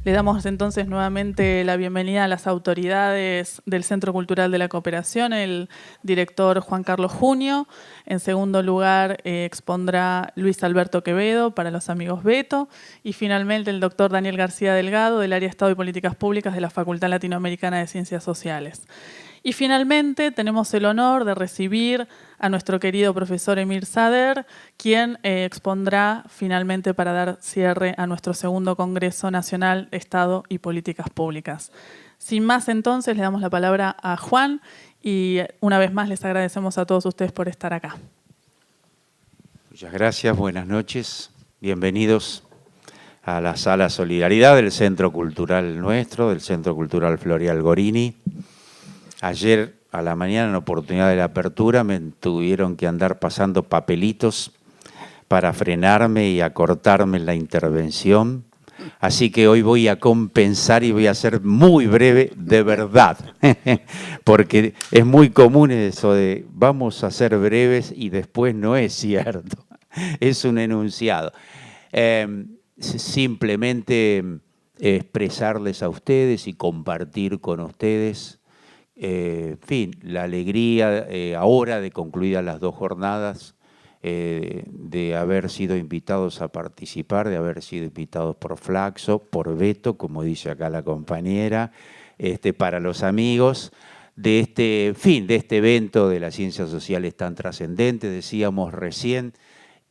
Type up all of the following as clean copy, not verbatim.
Le damos entonces nuevamente la bienvenida a las autoridades del Centro Cultural de la Cooperación, el director Juan Carlos Junio. En segundo lugar expondrá Luis Alberto Quevedo para los amigos Beto. Y finalmente el doctor Daniel García Delgado del Área Estado y Políticas Públicas de la Facultad Latinoamericana de Ciencias Sociales. Y finalmente tenemos el honor de recibir a nuestro querido profesor Emir Sader, quien expondrá finalmente para dar cierre a nuestro segundo Congreso Nacional de Estado y Políticas Públicas. Sin más, entonces, le damos la palabra a Juan y una vez más les agradecemos a todos ustedes por estar acá. Muchas gracias, buenas noches, bienvenidos a la Sala Solidaridad del Centro Cultural nuestro, del Centro Cultural Floreal Gorini. Ayer a la mañana, en oportunidad de la apertura, me tuvieron que andar pasando papelitos para frenarme y acortarme la intervención. Así que hoy voy a compensar y voy a ser muy breve, de verdad. Porque es muy común eso de vamos a ser breves y después no es cierto. Es un enunciado. Simplemente expresarles a ustedes y compartir con ustedes en fin, la alegría ahora de concluidas las 2 jornadas, de haber sido invitados a participar, de haber sido invitados por Flaxo, por Beto, como dice acá la compañera, para los amigos, de este evento de las ciencias sociales tan trascendente. Decíamos recién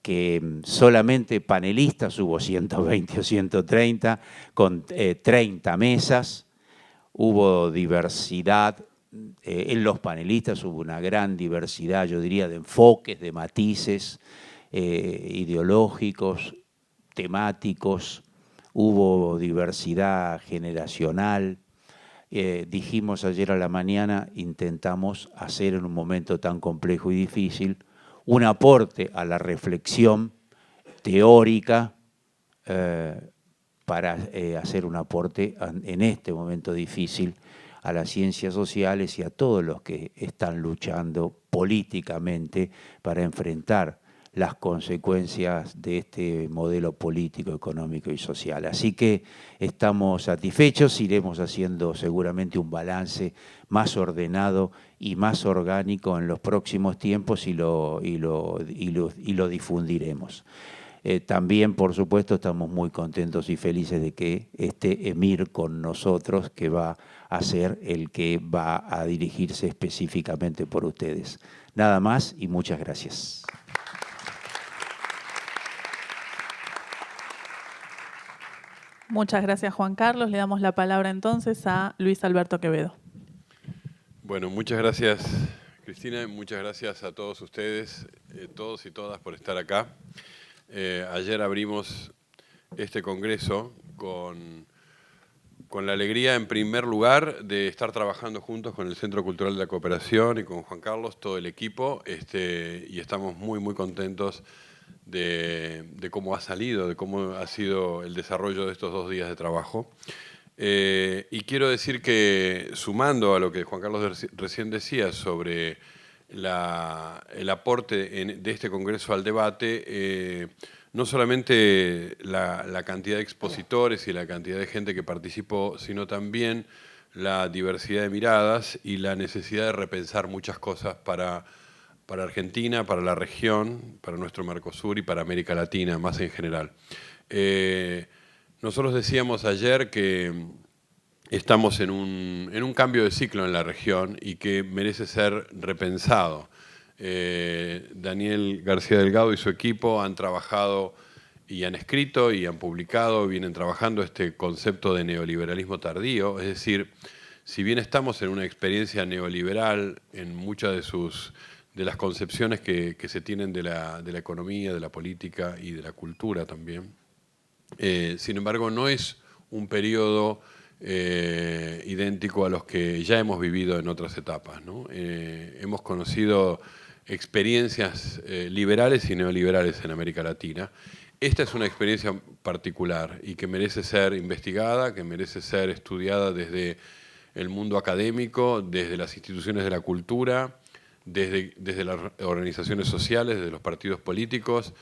que solamente panelistas hubo 120 o 130, con 30 mesas, hubo diversidad. En los panelistas hubo una gran diversidad, yo diría, de enfoques, de matices ideológicos, temáticos, hubo diversidad generacional. Dijimos ayer a la mañana, intentamos hacer en un momento tan complejo y difícil un aporte a la reflexión teórica para hacer un aporte en este momento difícil a las ciencias sociales y a todos los que están luchando políticamente para enfrentar las consecuencias de este modelo político, económico y social. Así que estamos satisfechos, iremos haciendo seguramente un balance más ordenado y más orgánico en los próximos tiempos y lo difundiremos. También, por supuesto, estamos muy contentos y felices de que esté Emir con nosotros, que va a ser el que va a dirigirse específicamente por ustedes. Nada más y muchas gracias. Muchas gracias, Juan Carlos. Le damos la palabra entonces a Luis Alberto Quevedo. Bueno, muchas gracias, Cristina. Muchas gracias a todos ustedes, todos y todas, por estar acá. Ayer abrimos este congreso con la alegría, en primer lugar, de estar trabajando juntos con el Centro Cultural de la Cooperación y con Juan Carlos, todo el equipo, y estamos muy, muy contentos de cómo ha salido, de cómo ha sido el desarrollo de estos 2 días de trabajo. Y quiero decir que, sumando a lo que Juan Carlos recién decía sobre el aporte de este congreso al debate, no solamente la cantidad de expositores y la cantidad de gente que participó, sino también la diversidad de miradas y la necesidad de repensar muchas cosas para Argentina, para la región, para nuestro Mercosur y para América Latina más en general. Nosotros decíamos ayer que estamos en un cambio de ciclo en la región y que merece ser repensado. Daniel García Delgado y su equipo han trabajado y han escrito y han publicado, vienen trabajando este concepto de neoliberalismo tardío, es decir, si bien estamos en una experiencia neoliberal en muchas de las concepciones que se tienen de la economía, de la política y de la cultura también, sin embargo no es un periodo idéntico a los que ya hemos vivido en otras etapas, ¿no? Hemos conocido experiencias liberales y neoliberales en América Latina. Esta es una experiencia particular y que merece ser investigada, que merece ser estudiada desde el mundo académico, desde las instituciones de la cultura, desde las organizaciones sociales, desde los partidos políticos,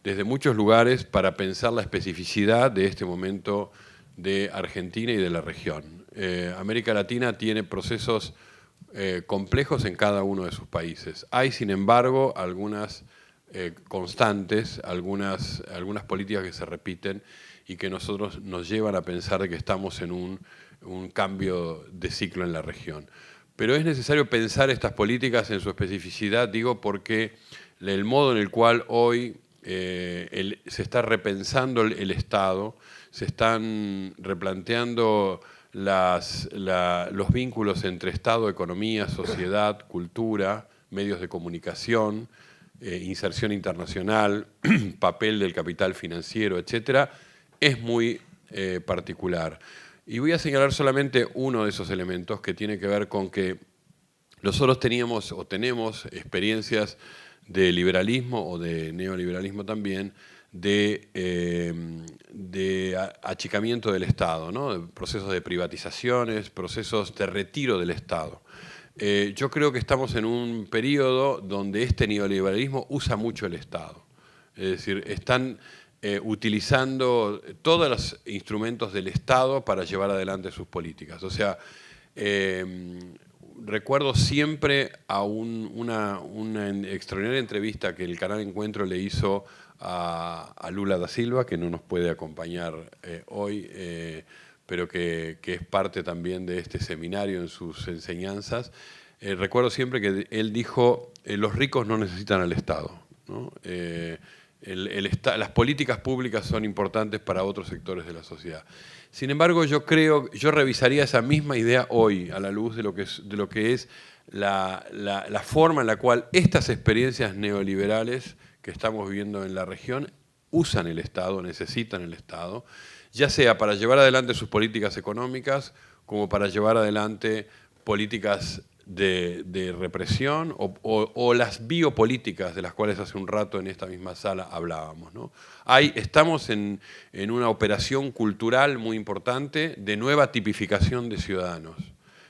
desde muchos lugares para pensar la especificidad de este momento de Argentina y de la región. América Latina tiene procesos complejos en cada uno de sus países. Hay, sin embargo, algunas constantes, algunas políticas que se repiten y que nosotros nos llevan a pensar de que estamos en un cambio de ciclo en la región. Pero es necesario pensar estas políticas en su especificidad, digo, porque el modo en el cual hoy se está repensando el Estado, se están replanteando los vínculos entre Estado, economía, sociedad, cultura, medios de comunicación, inserción internacional, papel del capital financiero, etcétera, es muy particular. Y voy a señalar solamente uno de esos elementos que tiene que ver con que nosotros teníamos o tenemos experiencias de liberalismo o de neoliberalismo también, de achicamiento del Estado, ¿no? De procesos de privatizaciones, procesos de retiro del Estado. Yo creo que estamos en un periodo donde este neoliberalismo usa mucho el Estado. Es decir, están utilizando todos los instrumentos del Estado para llevar adelante sus políticas. O sea, recuerdo siempre a una extraordinaria entrevista que el canal Encuentro le hizo a Lula da Silva, que no nos puede acompañar hoy, pero que es parte también de este seminario en sus enseñanzas. Recuerdo siempre que él dijo, los ricos no necesitan al Estado, ¿no? Las políticas públicas son importantes para otros sectores de la sociedad. Sin embargo, yo revisaría esa misma idea hoy a la luz de lo que es la forma en la cual estas experiencias neoliberales que estamos viviendo en la región usan el Estado, necesitan el Estado, ya sea para llevar adelante sus políticas económicas como para llevar adelante políticas de represión o las biopolíticas de las cuales hace un rato en esta misma sala hablábamos, ¿no? Estamos en una operación cultural muy importante de nueva tipificación de ciudadanos.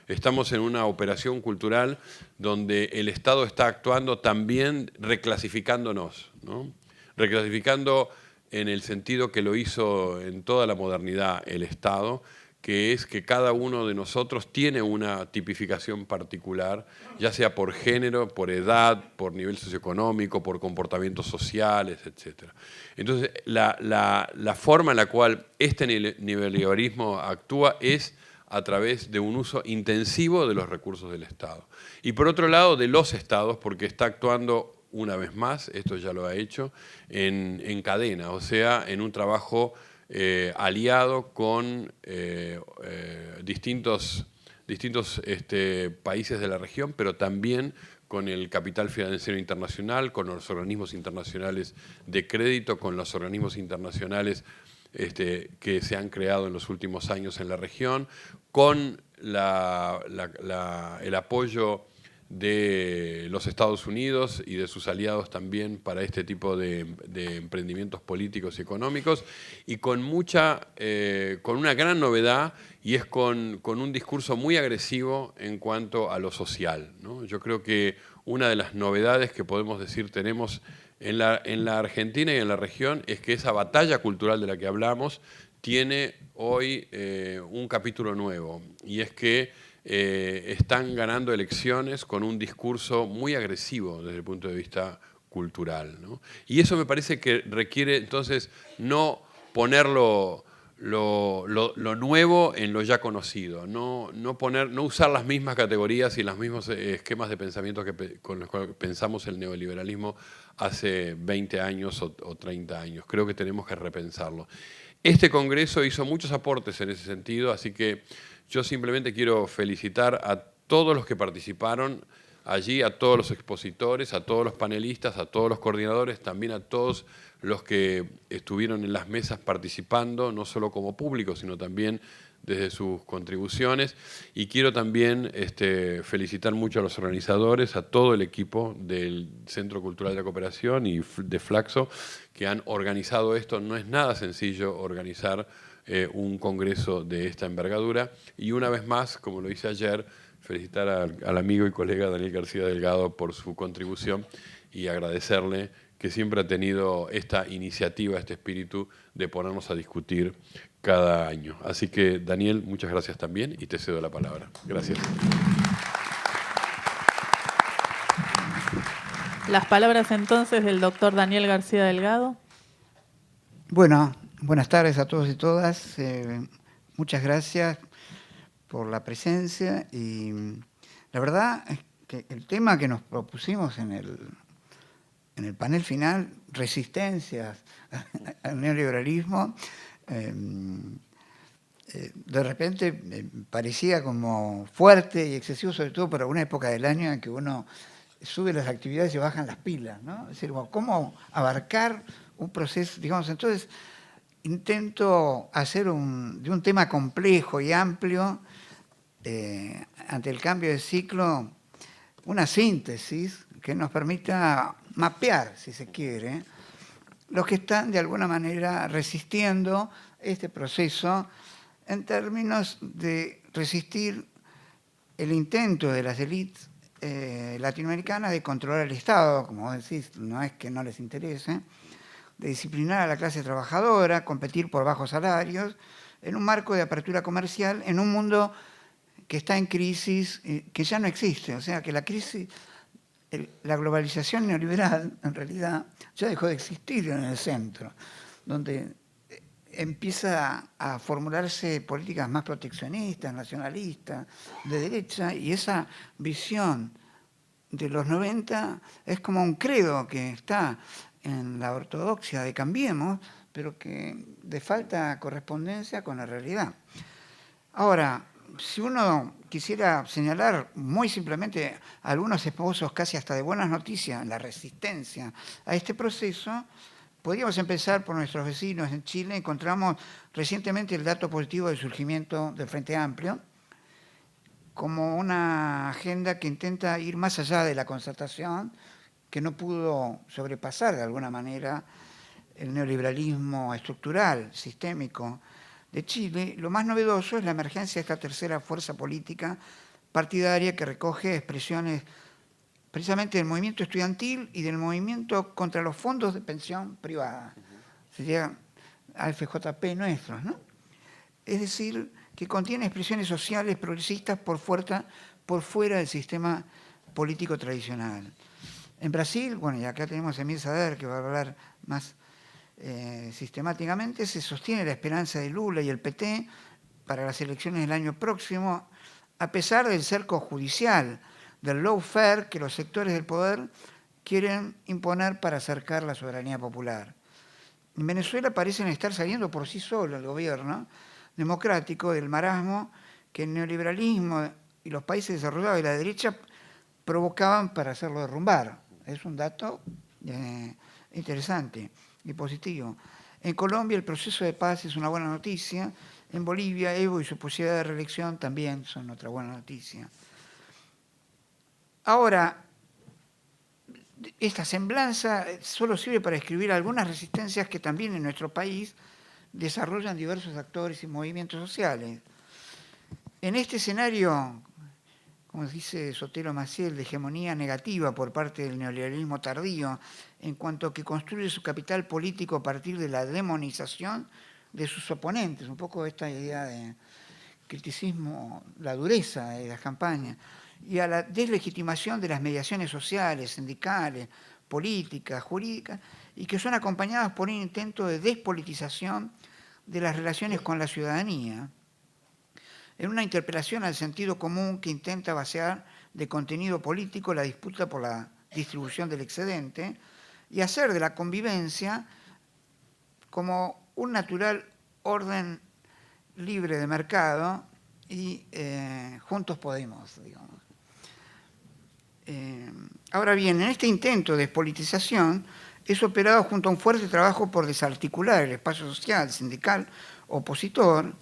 Estamos en una operación cultural donde el Estado está actuando también reclasificándonos, ¿no? Reclasificando en el sentido que lo hizo en toda la modernidad el Estado, que es que cada uno de nosotros tiene una tipificación particular, ya sea por género, por edad, por nivel socioeconómico, por comportamientos sociales, etc. Entonces, la forma en la cual este neoliberalismo actúa es a través de un uso intensivo de los recursos del Estado. Y por otro lado, de los Estados, porque está actuando una vez más, esto ya lo ha hecho, en cadena, o sea, en un trabajo aliado con distintos países de la región, pero también con el capital financiero internacional, con los organismos internacionales de crédito, con los organismos internacionales que se han creado en los últimos años en la región, con el apoyo de los Estados Unidos y de sus aliados también para este tipo de emprendimientos políticos y económicos, y con una gran novedad, y es con un discurso muy agresivo en cuanto a lo social, ¿no? Yo creo que una de las novedades que podemos decir tenemos en la Argentina y en la región es que esa batalla cultural de la que hablamos tiene hoy un capítulo nuevo, y es que están ganando elecciones con un discurso muy agresivo desde el punto de vista cultural, ¿no? Y eso me parece que requiere entonces no poner lo nuevo en lo ya conocido, no usar las mismas categorías y los mismos esquemas de pensamiento con los cuales pensamos el neoliberalismo hace 20 años o 30 años. Creo que tenemos que repensarlo. Este Congreso hizo muchos aportes en ese sentido, así que yo simplemente quiero felicitar a todos los que participaron allí, a todos los expositores, a todos los panelistas, a todos los coordinadores, también a todos los que estuvieron en las mesas participando, no solo como público, sino también desde sus contribuciones. Y quiero también felicitar mucho a los organizadores, a todo el equipo del Centro Cultural de la Cooperación y de Flaxo, que han organizado esto. No es nada sencillo organizar un congreso de esta envergadura. Y una vez más, como lo hice ayer, felicitar al amigo y colega Daniel García Delgado por su contribución y agradecerle que siempre ha tenido esta iniciativa, este espíritu de ponernos a discutir cada año. Así que, Daniel, muchas gracias también y te cedo la palabra. Gracias. Las palabras entonces del doctor Daniel García Delgado. Bueno, buenas tardes a todos y todas. Muchas gracias por la presencia y la verdad es que el tema que nos propusimos en el panel final, resistencias al neoliberalismo, de repente parecía como fuerte y excesivo, sobre todo para una época del año en que uno sube las actividades y bajan las pilas, ¿no? Es decir, ¿cómo abarcar un proceso? Digamos, entonces intento hacer de un tema complejo y amplio, ante el cambio de ciclo, una síntesis que nos permita mapear, si se quiere, los que están de alguna manera resistiendo este proceso en términos de resistir el intento de las élites latinoamericanas de controlar el Estado, como decís, no es que no les interese, de disciplinar a la clase trabajadora, competir por bajos salarios, en un marco de apertura comercial, en un mundo que está en crisis, que ya no existe. O sea, que la crisis, la globalización neoliberal, en realidad, ya dejó de existir en el centro, donde empieza a formularse políticas más proteccionistas, nacionalistas, de derecha, y esa visión de los 90 es como un credo que está en la ortodoxia de Cambiemos, pero que de falta correspondencia con la realidad. Ahora, si uno quisiera señalar muy simplemente algunos esposos casi hasta de buenas noticias en la resistencia a este proceso, podríamos empezar por nuestros vecinos en Chile. Encontramos recientemente el dato positivo del surgimiento del Frente Amplio como una agenda que intenta ir más allá de la concertación, que no pudo sobrepasar de alguna manera el neoliberalismo estructural, sistémico de Chile. Lo más novedoso es la emergencia de esta tercera fuerza política partidaria que recoge expresiones precisamente del movimiento estudiantil y del movimiento contra los fondos de pensión privada. Sería AFJP nuestros, ¿no? Es decir, que contiene expresiones sociales progresistas por fuera del sistema político tradicional. En Brasil, bueno, y acá tenemos a Emil Sader, que va a hablar más sistemáticamente, se sostiene la esperanza de Lula y el PT para las elecciones del año próximo, a pesar del cerco judicial, del lawfare que los sectores del poder quieren imponer para acercar la soberanía popular. En Venezuela parecen estar saliendo por sí solo el gobierno democrático del marasmo que el neoliberalismo y los países desarrollados de la derecha provocaban para hacerlo derrumbar. Es un dato interesante y positivo. En Colombia el proceso de paz es una buena noticia. En Bolivia, Evo y su posibilidad de reelección también son otra buena noticia. Ahora, esta semblanza solo sirve para describir algunas resistencias que también en nuestro país desarrollan diversos actores y movimientos sociales. En este escenario, como dice Sotelo Maciel, de hegemonía negativa por parte del neoliberalismo tardío, en cuanto que construye su capital político a partir de la demonización de sus oponentes, un poco esta idea de criticismo, la dureza de las campañas, y a la deslegitimación de las mediaciones sociales, sindicales, políticas, jurídicas, y que son acompañadas por un intento de despolitización de las relaciones con la ciudadanía, en una interpelación al sentido común que intenta vaciar de contenido político la disputa por la distribución del excedente y hacer de la convivencia como un natural orden libre de mercado y juntos podemos, digamos. Ahora bien, en este intento de despolitización es operado junto a un fuerte trabajo por desarticular el espacio social, sindical, opositor,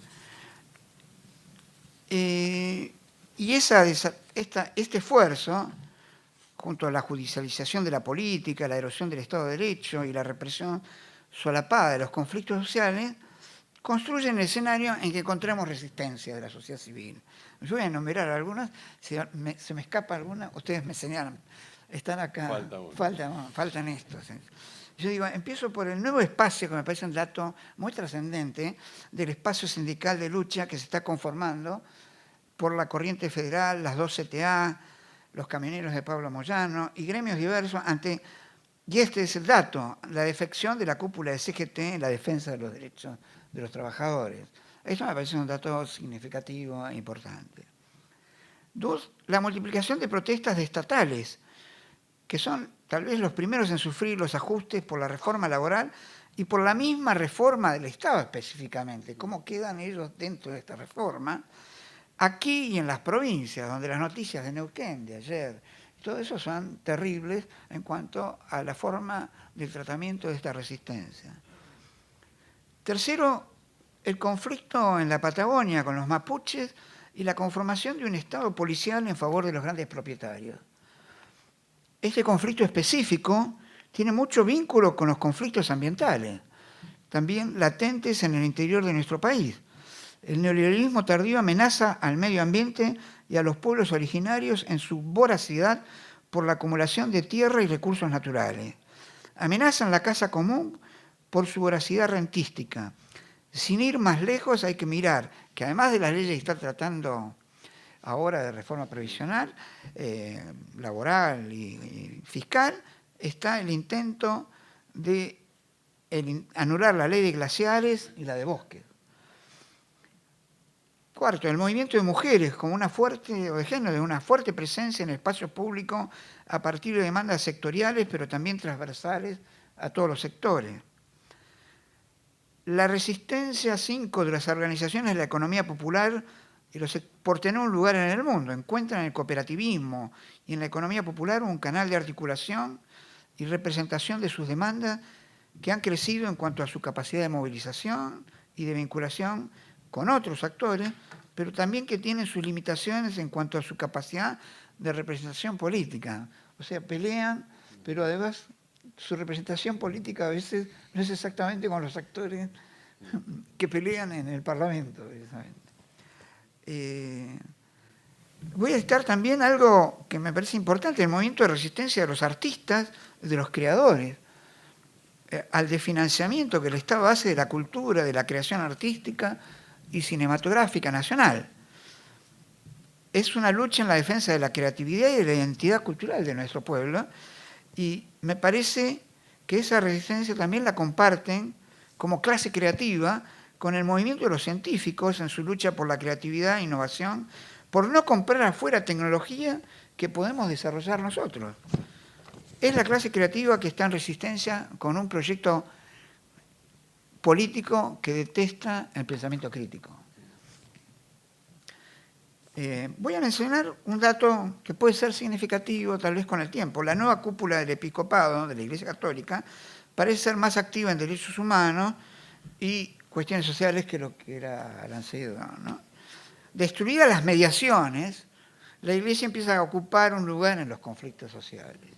y este esfuerzo, junto a la judicialización de la política, la erosión del Estado de Derecho y la represión solapada de los conflictos sociales, construyen el escenario en que encontramos resistencia de la sociedad civil. Yo voy a enumerar algunas, si se me escapa alguna, ustedes me señalan. están acá. Faltan. Faltan estos. Yo digo, empiezo por el nuevo espacio, que me parece un dato muy trascendente, del espacio sindical de lucha que se está conformando por la Corriente Federal, las 2 CTA, los camioneros de Pablo Moyano y gremios diversos y este es el dato, la defección de la cúpula de CGT en la defensa de los derechos de los trabajadores. Esto me parece un dato significativo e importante. 2, la multiplicación de protestas estatales, que son tal vez los primeros en sufrir los ajustes por la reforma laboral y por la misma reforma del Estado específicamente. ¿Cómo quedan ellos dentro de esta reforma? Aquí y en las provincias, donde las noticias de Neuquén de ayer, todo eso son terribles en cuanto a la forma del tratamiento de esta resistencia. Tercero, el conflicto en la Patagonia con los mapuches y la conformación de un Estado policial en favor de los grandes propietarios. Este conflicto específico tiene mucho vínculo con los conflictos ambientales, también latentes en el interior de nuestro país. El neoliberalismo tardío amenaza al medio ambiente y a los pueblos originarios en su voracidad por la acumulación de tierra y recursos naturales. Amenazan la casa común por su voracidad rentística. Sin ir más lejos hay que mirar que además de las leyes que está tratando ahora de reforma previsional, laboral y fiscal, está el intento de anular la ley de glaciares y la de bosques. Cuarto, el movimiento de mujeres como una fuerte, o de género, una fuerte presencia en el espacio público a partir de demandas sectoriales, pero también transversales a todos los sectores. La resistencia 5 de las organizaciones de la economía popular por tener un lugar en el mundo. Encuentran en el cooperativismo y en la economía popular un canal de articulación y representación de sus demandas que han crecido en cuanto a su capacidad de movilización y de vinculación con otros actores, pero también que tienen sus limitaciones en cuanto a su capacidad de representación política. O sea, pelean, pero además su representación política a veces no es exactamente con los actores que pelean en el Parlamento, precisamente. Voy a destacar también algo que me parece importante, el movimiento de resistencia de los artistas, de los creadores, al desfinanciamiento que el Estado hace de la cultura, de la creación artística y cinematográfica nacional. Es una lucha en la defensa de la creatividad y de la identidad cultural de nuestro pueblo, y me parece que esa resistencia también la comparten como clase creativa con el movimiento de los científicos en su lucha por la creatividad e innovación, por no comprar afuera tecnología que podemos desarrollar nosotros. Es la clase creativa que está en resistencia con un proyecto político que detesta el pensamiento crítico. Voy a mencionar un dato que puede ser significativo tal vez con el tiempo. La nueva cúpula del episcopado de la Iglesia Católica parece ser más activa en derechos humanos y cuestiones sociales que lo que era Arancedo, ¿no? Destruidas las mediaciones, la Iglesia empieza a ocupar un lugar en los conflictos sociales.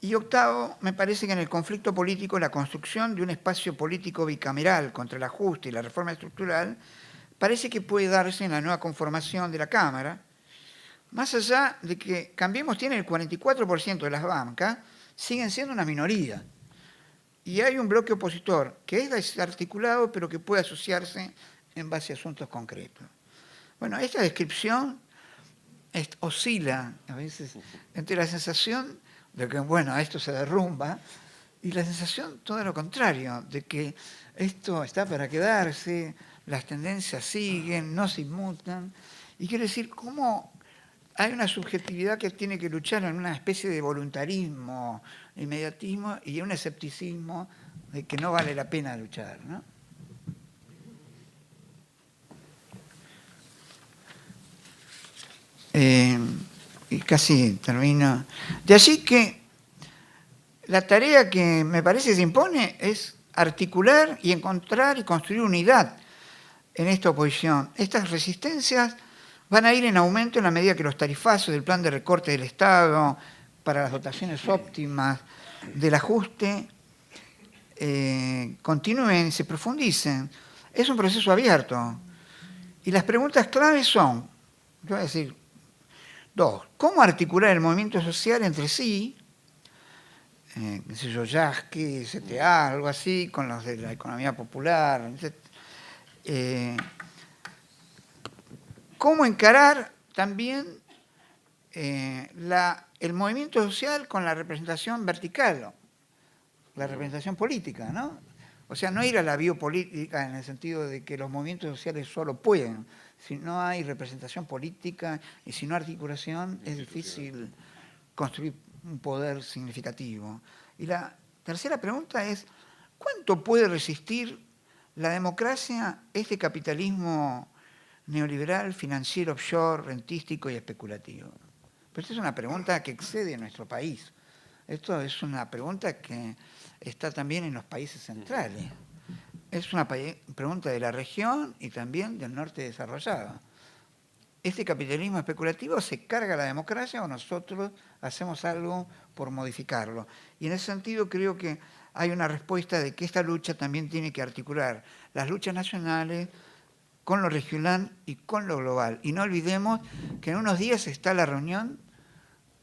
Y octavo, me parece que en el conflicto político la construcción de un espacio político bicameral contra el ajuste y la reforma estructural parece que puede darse en la nueva conformación de la Cámara, más allá de que Cambiemos tiene el 44% de las bancas, siguen siendo una minoría. Y hay un bloque opositor que es desarticulado, pero que puede asociarse en base a asuntos concretos. Bueno, esta descripción oscila a veces entre la sensación de que, bueno, esto se derrumba, y la sensación todo lo contrario, de que esto está para quedarse, las tendencias siguen, no se inmutan, y quiere decir cómo hay una subjetividad que tiene que luchar en una especie de voluntarismo, inmediatismo y un escepticismo de que no vale la pena luchar, ¿no? Y casi termino. De allí que la tarea que me parece que se impone es articular y encontrar y construir unidad en esta oposición. Estas resistencias van a ir en aumento en la medida que los tarifazos del plan de recorte del Estado para las dotaciones óptimas del ajuste continúen, se profundicen. Es un proceso abierto. Y las preguntas claves son, yo voy a decir, Dos, ¿cómo articular el movimiento social entre sí? Qué sé yo, Yasky, CTA, algo así, con los de la economía popular, etc. ¿Cómo encarar también el movimiento social con la representación vertical, la representación política, ¿no? O sea, no ir a la biopolítica en el sentido de que los movimientos sociales solo pueden. Si no hay representación política y si no articulación, es difícil construir un poder significativo. Y la tercera pregunta es, ¿cuánto puede resistir la democracia este capitalismo neoliberal, financiero, offshore, rentístico y especulativo? Pero esta es una pregunta que excede a nuestro país. Esto es una pregunta que está también en los países centrales. Es una pregunta de la región y también del norte desarrollado. ¿Este capitalismo especulativo se carga la democracia o nosotros hacemos algo por modificarlo? Y en ese sentido creo que hay una respuesta de que esta lucha también tiene que articular las luchas nacionales con lo regional y con lo global. Y no olvidemos que en unos días está la reunión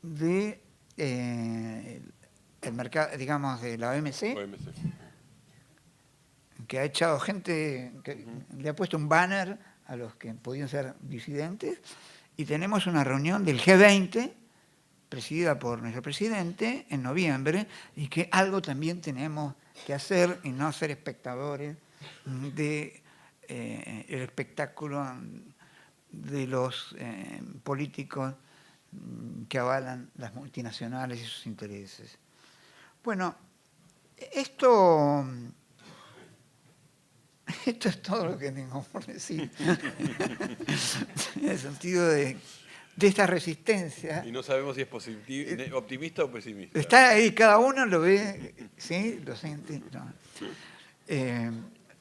de el mercado, digamos, de la OMC, que ha echado gente, que le ha puesto un banner a los que podían ser disidentes, y tenemos una reunión del G20, presidida por nuestro presidente, en noviembre, y que algo también tenemos que hacer y no ser espectadores de el espectáculo de los políticos que avalan las multinacionales y sus intereses. Bueno, esto es todo lo que tengo por decir. En el sentido de esta resistencia. Y no sabemos si es optimista o pesimista. Está ahí, cada uno lo ve, ¿sí? Lo siente. No.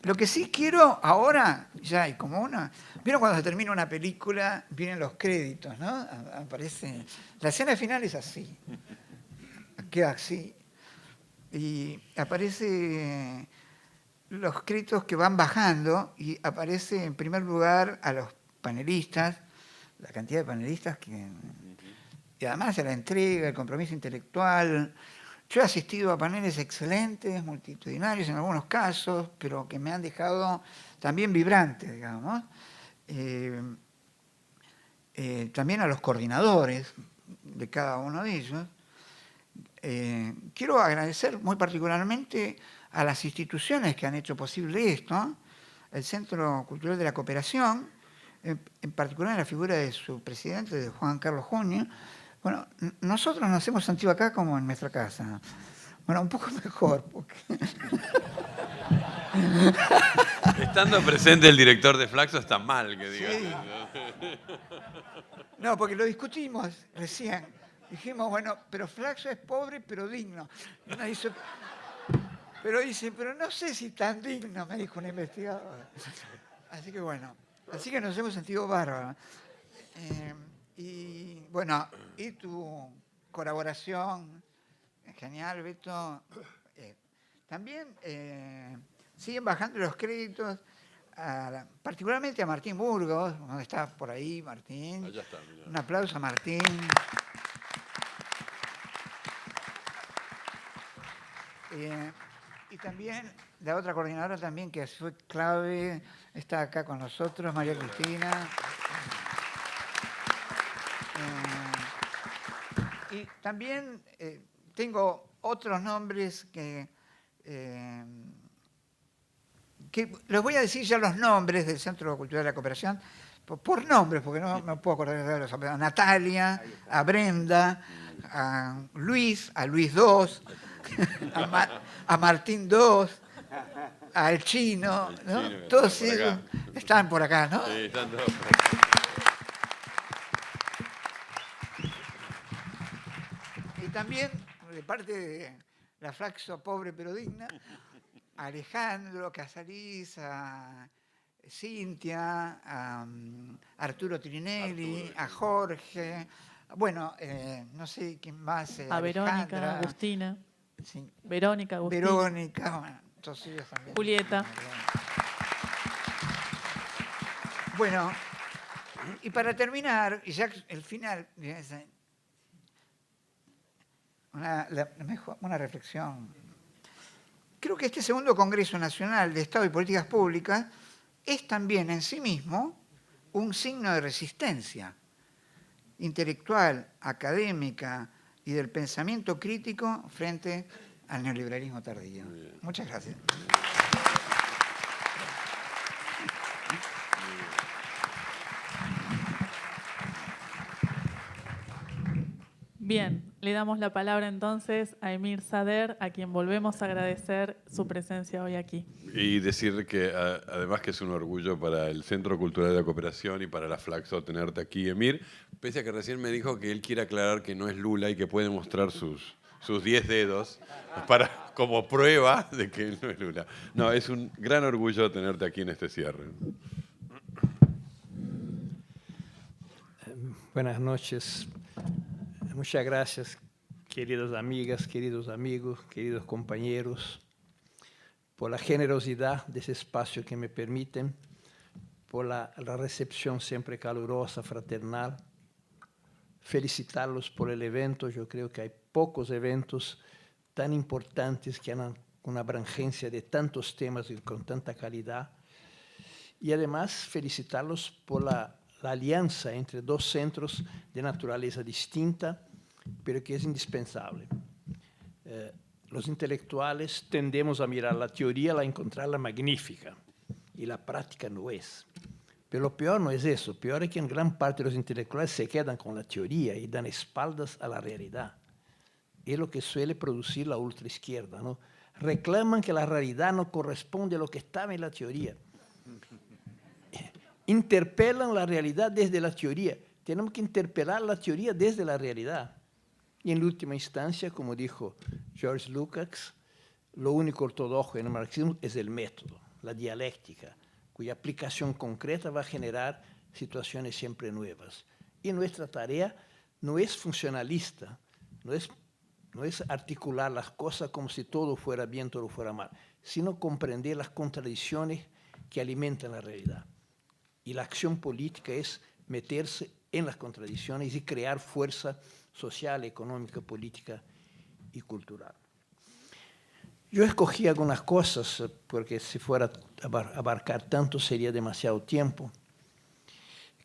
Lo que sí quiero ahora, ya hay como una... ¿Vieron cuando se termina una película, vienen los créditos, ¿no? Aparece... La escena final es así. Queda así. Y aparece los créditos que van bajando y aparece en primer lugar a los panelistas, la cantidad de panelistas que... Y además a la entrega, el compromiso intelectual. Yo he asistido a paneles excelentes, multitudinarios en algunos casos, pero que me han dejado también vibrantes, digamos. También a los coordinadores de cada uno de ellos. Quiero agradecer muy particularmente a las instituciones que han hecho posible esto, el Centro Cultural de la Cooperación, en particular en la figura de su presidente, de Juan Carlos Junio. Bueno, nosotros nos hemos sentido acá como en nuestra casa. Bueno, un poco mejor. Porque... Estando presente el director de Flaxo está mal, que diga. Sí. No, porque lo discutimos recién. Dijimos, bueno, pero Flaxo es pobre pero digno. Y uno dice, pero no sé si tan digno, me dijo un investigador. Así que bueno, así que nos hemos sentido bárbaros. Y bueno, y tu colaboración, genial, Beto. También siguen bajando los créditos, particularmente a Martín Burgos, donde está por ahí Martín. Allá está, mirá. Un aplauso a Martín. Y también la otra coordinadora también que fue clave, está acá con nosotros, María Cristina. Y también tengo otros nombres que les voy a decir ya los nombres del Centro Cultural de la Cooperación, por nombres, porque no me puedo acordar de los apellidos. A Natalia, a Brenda, a Luis II, a Martín II, al Chino, ¿no? El Chino, todos ellos están por acá, ¿no? Sí, están todos por acá. Y también, de parte de la Flaxo pobre pero digna, a Alejandro Casalís, a Cintia, a Arturo Trinelli, a Jorge, bueno, no sé quién más. A Verónica, Agustina. Sí. Verónica, Agustina. Verónica, bueno, todos ellos también. Julieta. Bueno, Y para terminar, y ya el final, una reflexión. Creo que este segundo Congreso Nacional de Estado y Políticas Públicas es también en sí mismo un signo de resistencia intelectual, académica y del pensamiento crítico frente al neoliberalismo tardío. Muchas gracias. Bien, le damos la palabra entonces a Emir Sader, a quien volvemos a agradecer su presencia hoy aquí. Y decir que además que es un orgullo para el Centro Cultural de la Cooperación y para la Flaxo tenerte aquí, Emir, pese a que recién me dijo que él quiere aclarar que no es Lula y que puede mostrar sus 10 dedos como prueba de que él no es Lula. No, es un gran orgullo tenerte aquí en este cierre. Buenas noches. Muchas gracias, queridas amigas, queridos amigos, queridos compañeros, por la generosidad de ese espacio que me permiten, por la recepción siempre calurosa, fraternal. Felicitarlos por el evento. Yo creo que hay pocos eventos tan importantes que han una abrangencia de tantos temas y con tanta calidad. Y además felicitarlos por la alianza entre dos centros de naturaleza distinta, pero que es indispensable. Los intelectuales tendemos a mirar la teoría, a encontrarla magnífica, y la práctica no es. Pero lo peor no es eso, peor es que en gran parte de los intelectuales se quedan con la teoría y dan espaldas a la realidad. Es lo que suele producir la ultraizquierda, ¿no? Reclaman que la realidad no corresponde a lo que estaba en la teoría. Interpelan la realidad desde la teoría. Tenemos que interpelar la teoría desde la realidad. Y en última instancia, como dijo George Lukács, lo único ortodoxo en el marxismo es el método, la dialéctica, cuya aplicación concreta va a generar situaciones siempre nuevas. Y nuestra tarea no es funcionalista, no es articular las cosas como si todo fuera bien, todo fuera mal, sino comprender las contradicciones que alimentan la realidad. Y la acción política es meterse en las contradicciones y crear fuerza social, económica, política y cultural. Yo escogí algunas cosas porque si fuera a abarcar tanto sería demasiado tiempo.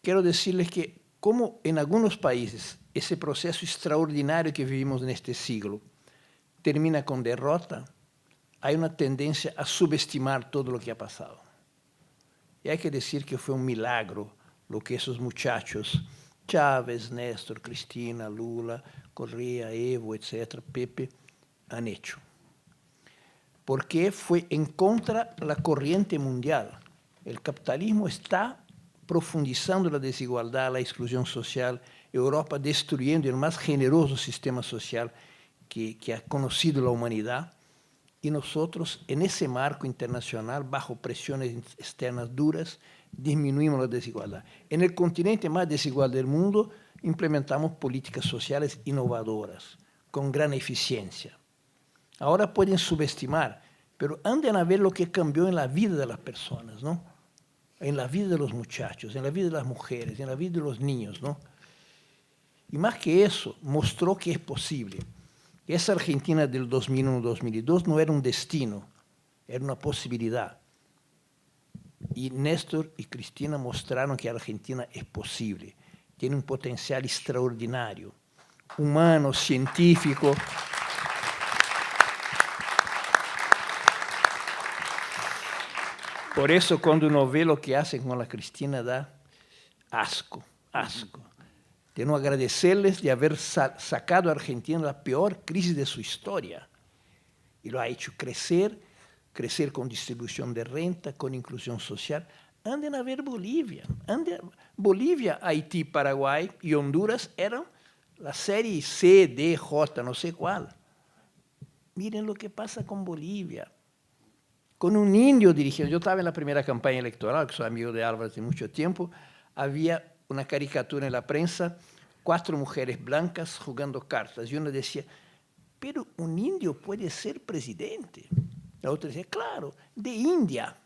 Quiero decirles que como en algunos países ese proceso extraordinario que vivimos en este siglo termina con derrota, hay una tendencia a subestimar todo lo que ha pasado. Y hay que decir que fue un milagro lo que esos muchachos, Chávez, Néstor, Cristina, Lula, Correa, Evo, etcétera, Pepe, han hecho. Porque fue en contra de la corriente mundial. El capitalismo está profundizando la desigualdad, la exclusión social, Europa destruyendo el más generoso sistema social que ha conocido la humanidad, y nosotros en ese marco internacional, bajo presiones externas duras, disminuimos la desigualdad. En el continente más desigual del mundo, implementamos políticas sociales innovadoras, con gran eficiencia. Ahora pueden subestimar, pero anden a ver lo que cambió en la vida de las personas, ¿no? En la vida de los muchachos, en la vida de las mujeres, en la vida de los niños, ¿no? Y más que eso, mostró que es posible. Esa Argentina del 2001-2002 no era un destino, era una posibilidad. Y Néstor y Cristina mostraron que Argentina es posible, tiene un potencial extraordinario, humano, científico. Por eso cuando uno ve lo que hacen con la Cristina da asco, asco. De no agradecerles de haber sacado a Argentina de la peor crisis de su historia. Y lo ha hecho crecer con distribución de renta, con inclusión social. Anden a ver Bolivia. Bolivia, Haití, Paraguay y Honduras eran la serie C, D, J, no sé cuál. Miren lo que pasa con Bolivia. Con un indio dirigiendo. Yo estaba en la primera campaña electoral, que soy amigo de Álvarez de mucho tiempo, había una caricatura en la prensa, 4 mujeres blancas jugando cartas, y una decía, pero un indio puede ser presidente. La otra decía, claro, de India.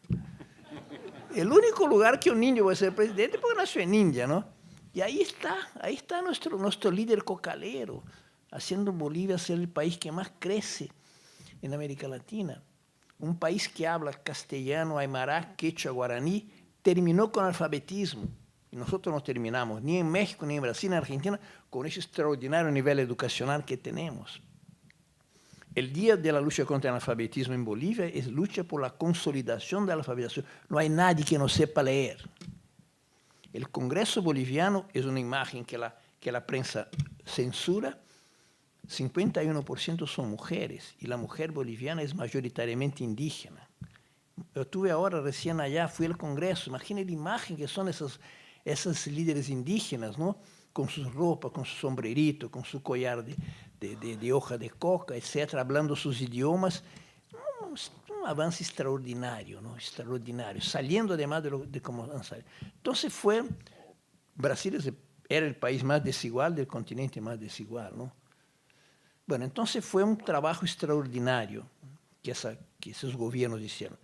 El único lugar que un niño va a ser presidente porque nació en India, ¿no? Y ahí está nuestro líder cocalero, haciendo Bolivia ser el país que más crece en América Latina. Un país que habla castellano, aymara, quechua, guaraní, terminó con alfabetismo. Y nosotros no terminamos, ni en México, ni en Brasil, ni en Argentina, con ese extraordinario nivel educacional que tenemos. El día de la lucha contra el analfabetismo en Bolivia es lucha por la consolidación de la alfabetización. No hay nadie que no sepa leer. El Congreso boliviano es una imagen que la prensa censura. 51% son mujeres y la mujer boliviana es mayoritariamente indígena. Yo estuve ahora recién allá, fui al Congreso, imaginen la imagen que son esas líderes indígenas, ¿no? Con sus ropas, con su sombrerito, con su collar de hoja de coca, etcétera, hablando sus idiomas. Un avance extraordinario, ¿no? Extraordinario, saliendo además de cómo han salido. Entonces Brasil era el país más desigual del continente más desigual, ¿no? Bueno, entonces fue un trabajo extraordinario que esos gobiernos hicieron.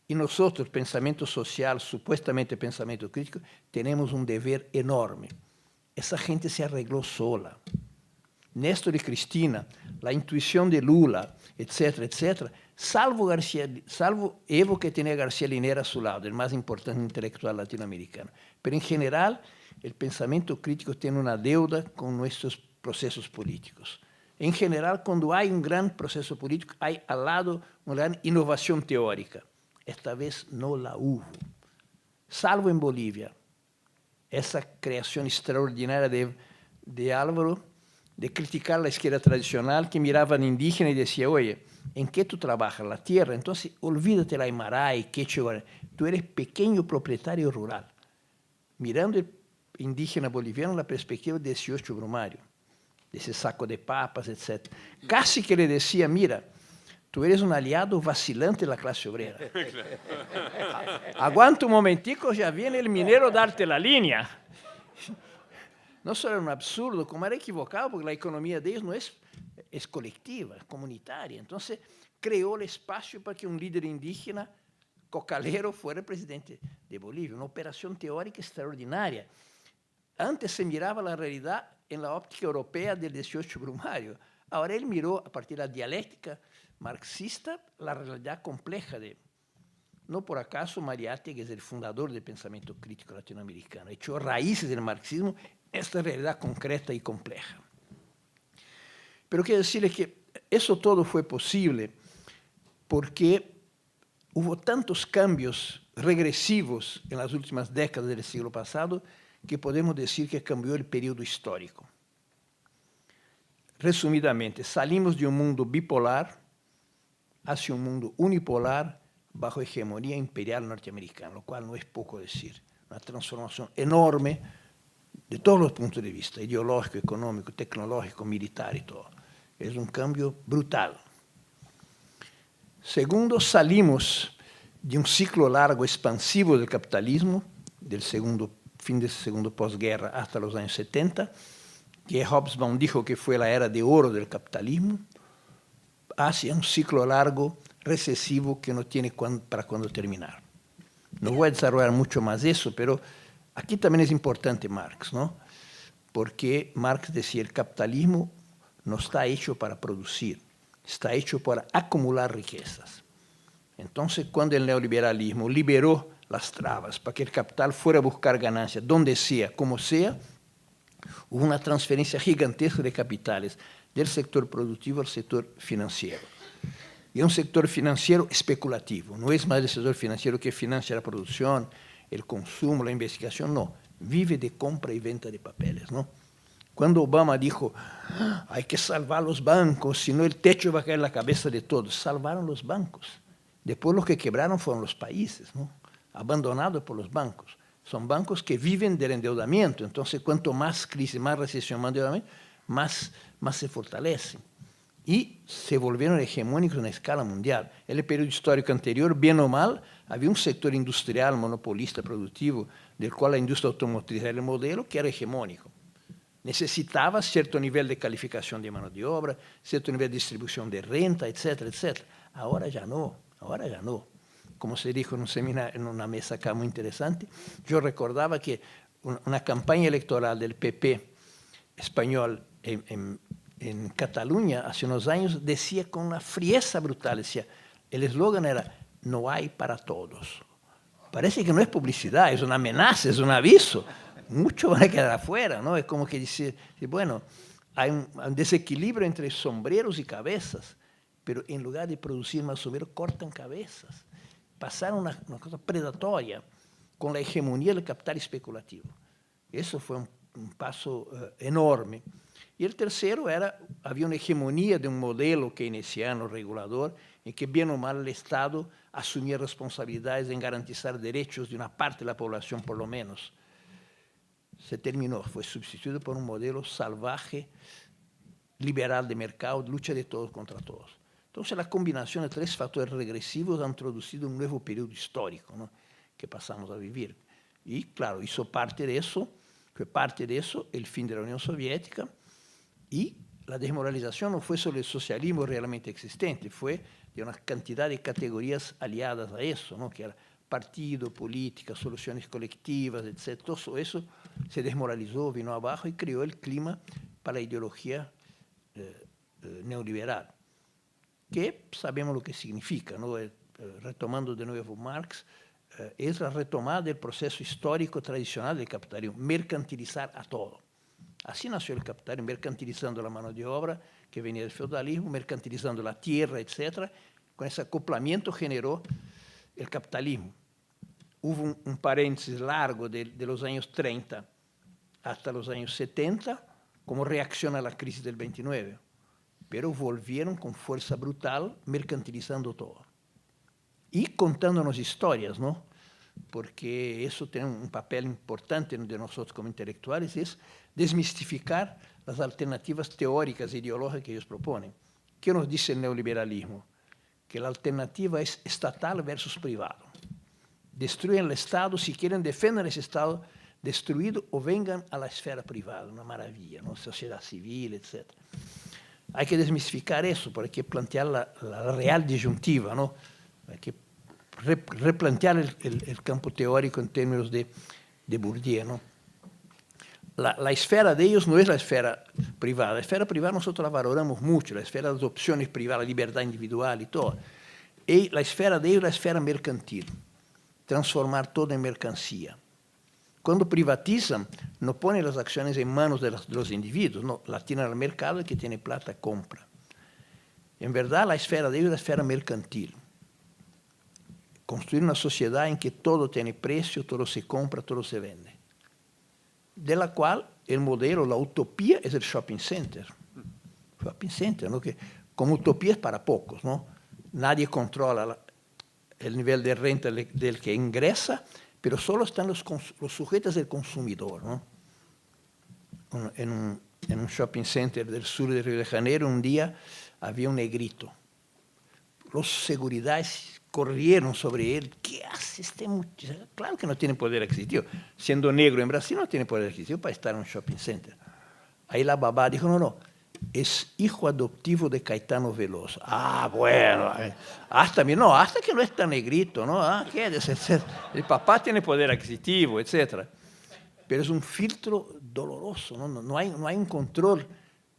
Y nosotros, pensamiento social, supuestamente pensamiento crítico, tenemos un deber enorme. Esa gente se arregló sola. Néstor y Cristina, la intuición de Lula, etcétera, etcétera, salvo Evo, que tenía a García Linera a su lado, el más importante intelectual latinoamericano. Pero en general, el pensamiento crítico tiene una deuda con nuestros procesos políticos. En general, cuando hay un gran proceso político, hay al lado una gran innovación teórica. Esta vez no la hubo. Salvo en Bolivia, esa creación extraordinaria de Álvaro, de criticar la izquierda tradicional, que miraba al indígena y decía, oye, ¿en qué tú trabajas? La tierra. Entonces, olvídate la aymara y quechua. Tú eres pequeño propietario rural. Mirando el indígena boliviano en la perspectiva de 18 Brumario, de ese saco de papas, etc. Casi que le decía, mira, tú eres un aliado vacilante de la clase obrera. Aguanta un momentico, ya viene el minero a darte la línea. No solo era un absurdo, como era equivocado, porque la economía de ellos no es colectiva, es comunitaria. Entonces, creó el espacio para que un líder indígena, cocalero, fuera presidente de Bolivia. Una operación teórica extraordinaria. Antes se miraba la realidad en la óptica europea del 18 Brumario. Ahora él miró, a partir de la dialéctica marxista, la realidad compleja de... No por acaso Mariátegui es el fundador del pensamiento crítico latinoamericano. Echó raíces del marxismo esta realidad concreta y compleja. Pero quiero decirles que eso todo fue posible porque hubo tantos cambios regresivos en las últimas décadas del siglo pasado que podemos decir que cambió el periodo histórico. Resumidamente, salimos de un mundo bipolar hacia un mundo unipolar bajo hegemonía imperial norteamericana, lo cual no es poco decir. Una transformación enorme de todos los puntos de vista, ideológico, económico, tecnológico, militar y todo. Es un cambio brutal. Segundo, salimos de un ciclo largo expansivo del capitalismo, fin del segundo posguerra hasta los años 70, que Hobsbawm dijo que fue la era de oro del capitalismo, hacia un ciclo largo recesivo que no tiene para cuándo terminar. No voy a desarrollar mucho más eso, pero aquí también es importante Marx, ¿no? Porque Marx decía, el capitalismo no está hecho para producir, está hecho para acumular riquezas. Entonces, cuando el neoliberalismo liberó las trabas para que el capital fuera a buscar ganancias donde sea, como sea, hubo una transferencia gigantesca de capitales del sector productivo al sector financiero. Y un sector financiero especulativo, no es más el sector financiero que financia la producción, el consumo, la investigación, no, vive de compra y venta de papeles, ¿no? Cuando Obama dijo, hay que salvar los bancos, si no el techo va a caer en la cabeza de todos, salvaron los bancos. Después los que quebraron fueron los países, ¿no? Abandonados por los bancos. Son bancos que viven del endeudamiento, entonces cuanto más crisis, más recesión, más endeudamiento, más se fortalecen. Y se volvieron hegemónicos en escala mundial. En el periodo histórico anterior, bien o mal, había un sector industrial, monopolista, productivo, del cual la industria automotriz era el modelo, que era hegemónico. Necesitaba cierto nivel de calificación de mano de obra, cierto nivel de distribución de renta, etcétera, etcétera. Ahora ya no, ahora ya no. como se dijo en un seminario, en una mesa acá muy interesante, yo recordaba que una campaña electoral del PP español en Cataluña hace unos años decía con una frieza brutal, decía, el eslogan era, no hay para todos. Parece que no es publicidad, es una amenaza, es un aviso. Muchos van a quedar afuera, ¿no? Es como que dice, bueno, hay un desequilibrio entre sombreros y cabezas, pero en lugar de producir más sombreros, cortan cabezas. Pasaron una cosa predatoria con la hegemonía del capital especulativo. Eso fue un paso enorme. Y el tercero era, había una hegemonía de un modelo keynesiano regulador en que bien o mal el Estado asumía responsabilidades en garantizar derechos de una parte de la población por lo menos. Se terminó, fue sustituido por un modelo salvaje, liberal de mercado, de lucha de todos contra todos. Entonces la combinación de tres factores regresivos ha introducido un nuevo periodo histórico, ¿no?, que pasamos a vivir. Y claro, fue parte de eso el fin de la Unión Soviética, y la desmoralización no fue solo el socialismo realmente existente, fue de una cantidad de categorías aliadas a eso, ¿no?, que era partido, política, soluciones colectivas, etc. Todo eso se desmoralizó, vino abajo y creó el clima para la ideología neoliberal, que sabemos lo que significa, ¿no? Retomando de nuevo Marx, es la retomada del proceso histórico tradicional del capitalismo, mercantilizar a todo. Así nació el capitalismo, mercantilizando la mano de obra que venía del feudalismo, mercantilizando la tierra, etc. Con ese acoplamiento generó el capitalismo. Hubo un paréntesis largo de los años 30 hasta los años 70 como reacción a la crisis del 29, pero volvieron con fuerza brutal, mercantilizando todo. Y contándonos historias, ¿no? Porque eso tiene un papel importante de nosotros como intelectuales, es desmistificar las alternativas teóricas e ideológicas que ellos proponen. ¿Qué nos dice el neoliberalismo? Que la alternativa es estatal versus privado. Destruyen el Estado, si quieren defendan ese Estado destruido o vengan a la esfera privada, una maravilla, ¿no? Sociedad civil, etc. Hay que desmistificar eso, porque hay que plantear la real disyuntiva, ¿no? Hay que replantear el campo teórico en términos de Bourdieu, ¿no? La esfera de ellos no es la esfera privada. La esfera privada nosotros la valoramos mucho, la esfera de las opciones privadas, la libertad individual y todo. Y la esfera de ellos es la esfera mercantil, transformar todo en mercancía. Cuando privatizan, no ponen las acciones en manos de los individuos, no, las tienen al mercado y el que tiene plata compra. En verdad, la esfera de ellos es la esfera mercantil. Construir una sociedad en que todo tiene precio, todo se compra, todo se vende. De la cual el modelo, la utopía, es el shopping center. Shopping center, ¿no? Que como utopía es para pocos, ¿no? Nadie controla el nivel de renta del que ingresa, pero solo están los sujetos del consumidor, ¿no? En un shopping center del sur de Río de Janeiro, un día había un negrito. Los seguridades corrieron sobre él. ¿Qué hace este muchacho? Claro que no tiene poder adquisitivo. Siendo negro en Brasil no tiene poder adquisitivo para estar en un shopping center. Ahí la babá dijo, no, es hijo adoptivo de Caetano Veloso. Ah, bueno, hasta que no es tan negrito, ¿no? Ah, ¿qué es? El papá tiene poder adquisitivo, etc. Pero es un filtro doloroso, ¿no? No hay un control,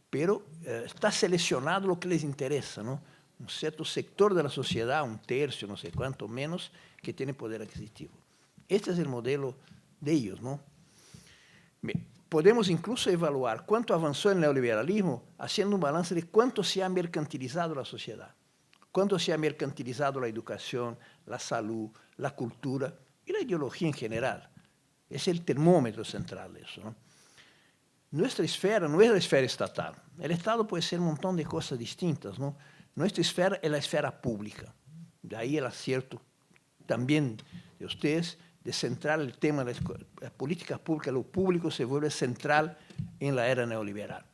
pero está seleccionado lo que les interesa, ¿no? Un cierto sector de la sociedad, un tercio, no sé cuánto menos, que tiene poder adquisitivo. Este es el modelo de ellos, ¿no? Podemos incluso evaluar cuánto avanzó el neoliberalismo haciendo un balance de cuánto se ha mercantilizado la sociedad, cuánto se ha mercantilizado la educación, la salud, la cultura y la ideología en general. Es el termómetro central de eso, ¿no? Nuestra esfera no es la esfera estatal. El Estado puede ser un montón de cosas distintas, ¿no? Nuestra esfera es la esfera pública. De ahí el acierto también de ustedes de centrar el tema de las políticas públicas, lo público se vuelve central en la era neoliberal.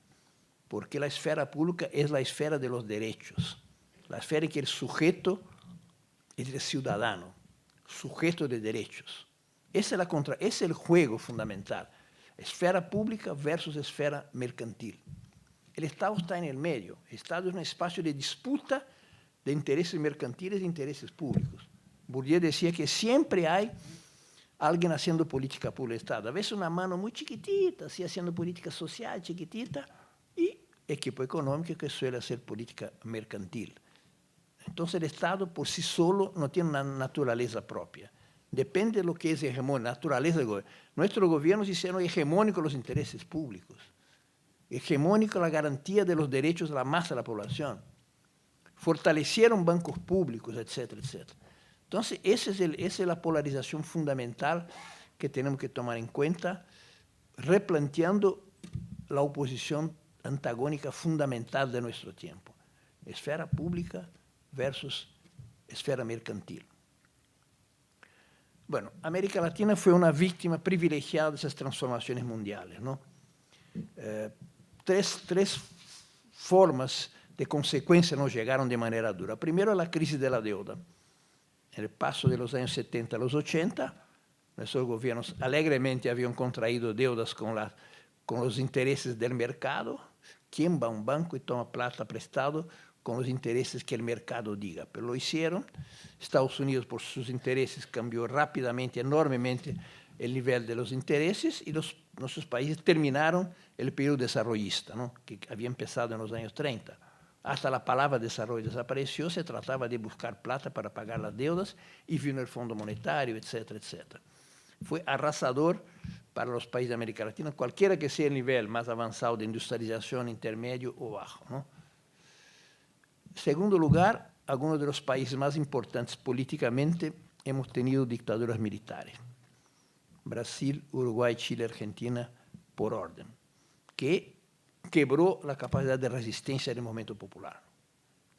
Porque la esfera pública es la esfera de los derechos, la esfera en que el sujeto es el ciudadano, sujeto de derechos. Ese es el juego fundamental. Esfera pública versus esfera mercantil. El Estado está en el medio. El Estado es un espacio de disputa de intereses mercantiles e intereses públicos. Bourdieu decía que siempre hay alguien haciendo política por el Estado. A veces una mano muy chiquitita, así haciendo política social chiquitita, y equipo económico que suele hacer política mercantil. Entonces el Estado por sí solo no tiene una naturaleza propia. Depende de lo que es hegemónico, naturaleza del gobierno. Nuestros gobiernos hicieron hegemónicos los intereses públicos, hegemónica la garantía de los derechos de la masa de la población, fortalecieron bancos públicos, etcétera, etcétera. Entonces, esa es la polarización fundamental que tenemos que tomar en cuenta, replanteando la oposición antagónica fundamental de nuestro tiempo, esfera pública versus esfera mercantil. Bueno, América Latina fue una víctima privilegiada de esas transformaciones mundiales, ¿no? Tres formas de consecuencia nos llegaron de manera dura. Primero, la crisis de la deuda. En el paso de los años 70 a los 80, nuestros gobiernos alegremente habían contraído deudas con los intereses del mercado. ¿Quién va a un banco y toma plata prestado con los intereses que el mercado diga? Pero lo hicieron. Estados Unidos, por sus intereses, cambió rápidamente, enormemente, el nivel de los intereses y nuestros países terminaron el periodo desarrollista, ¿no? Que había empezado en los años 30. Hasta la palabra desarrollo desapareció, se trataba de buscar plata para pagar las deudas y vino el Fondo Monetario, etcétera, etcétera. Fue arrasador para los países de América Latina, cualquiera que sea el nivel más avanzado de industrialización, intermedio o bajo, ¿no? En segundo lugar, algunos de los países más importantes políticamente hemos tenido dictaduras militares. Brasil, Uruguay, Chile, Argentina, por orden, que quebró la capacidad de resistencia del movimiento popular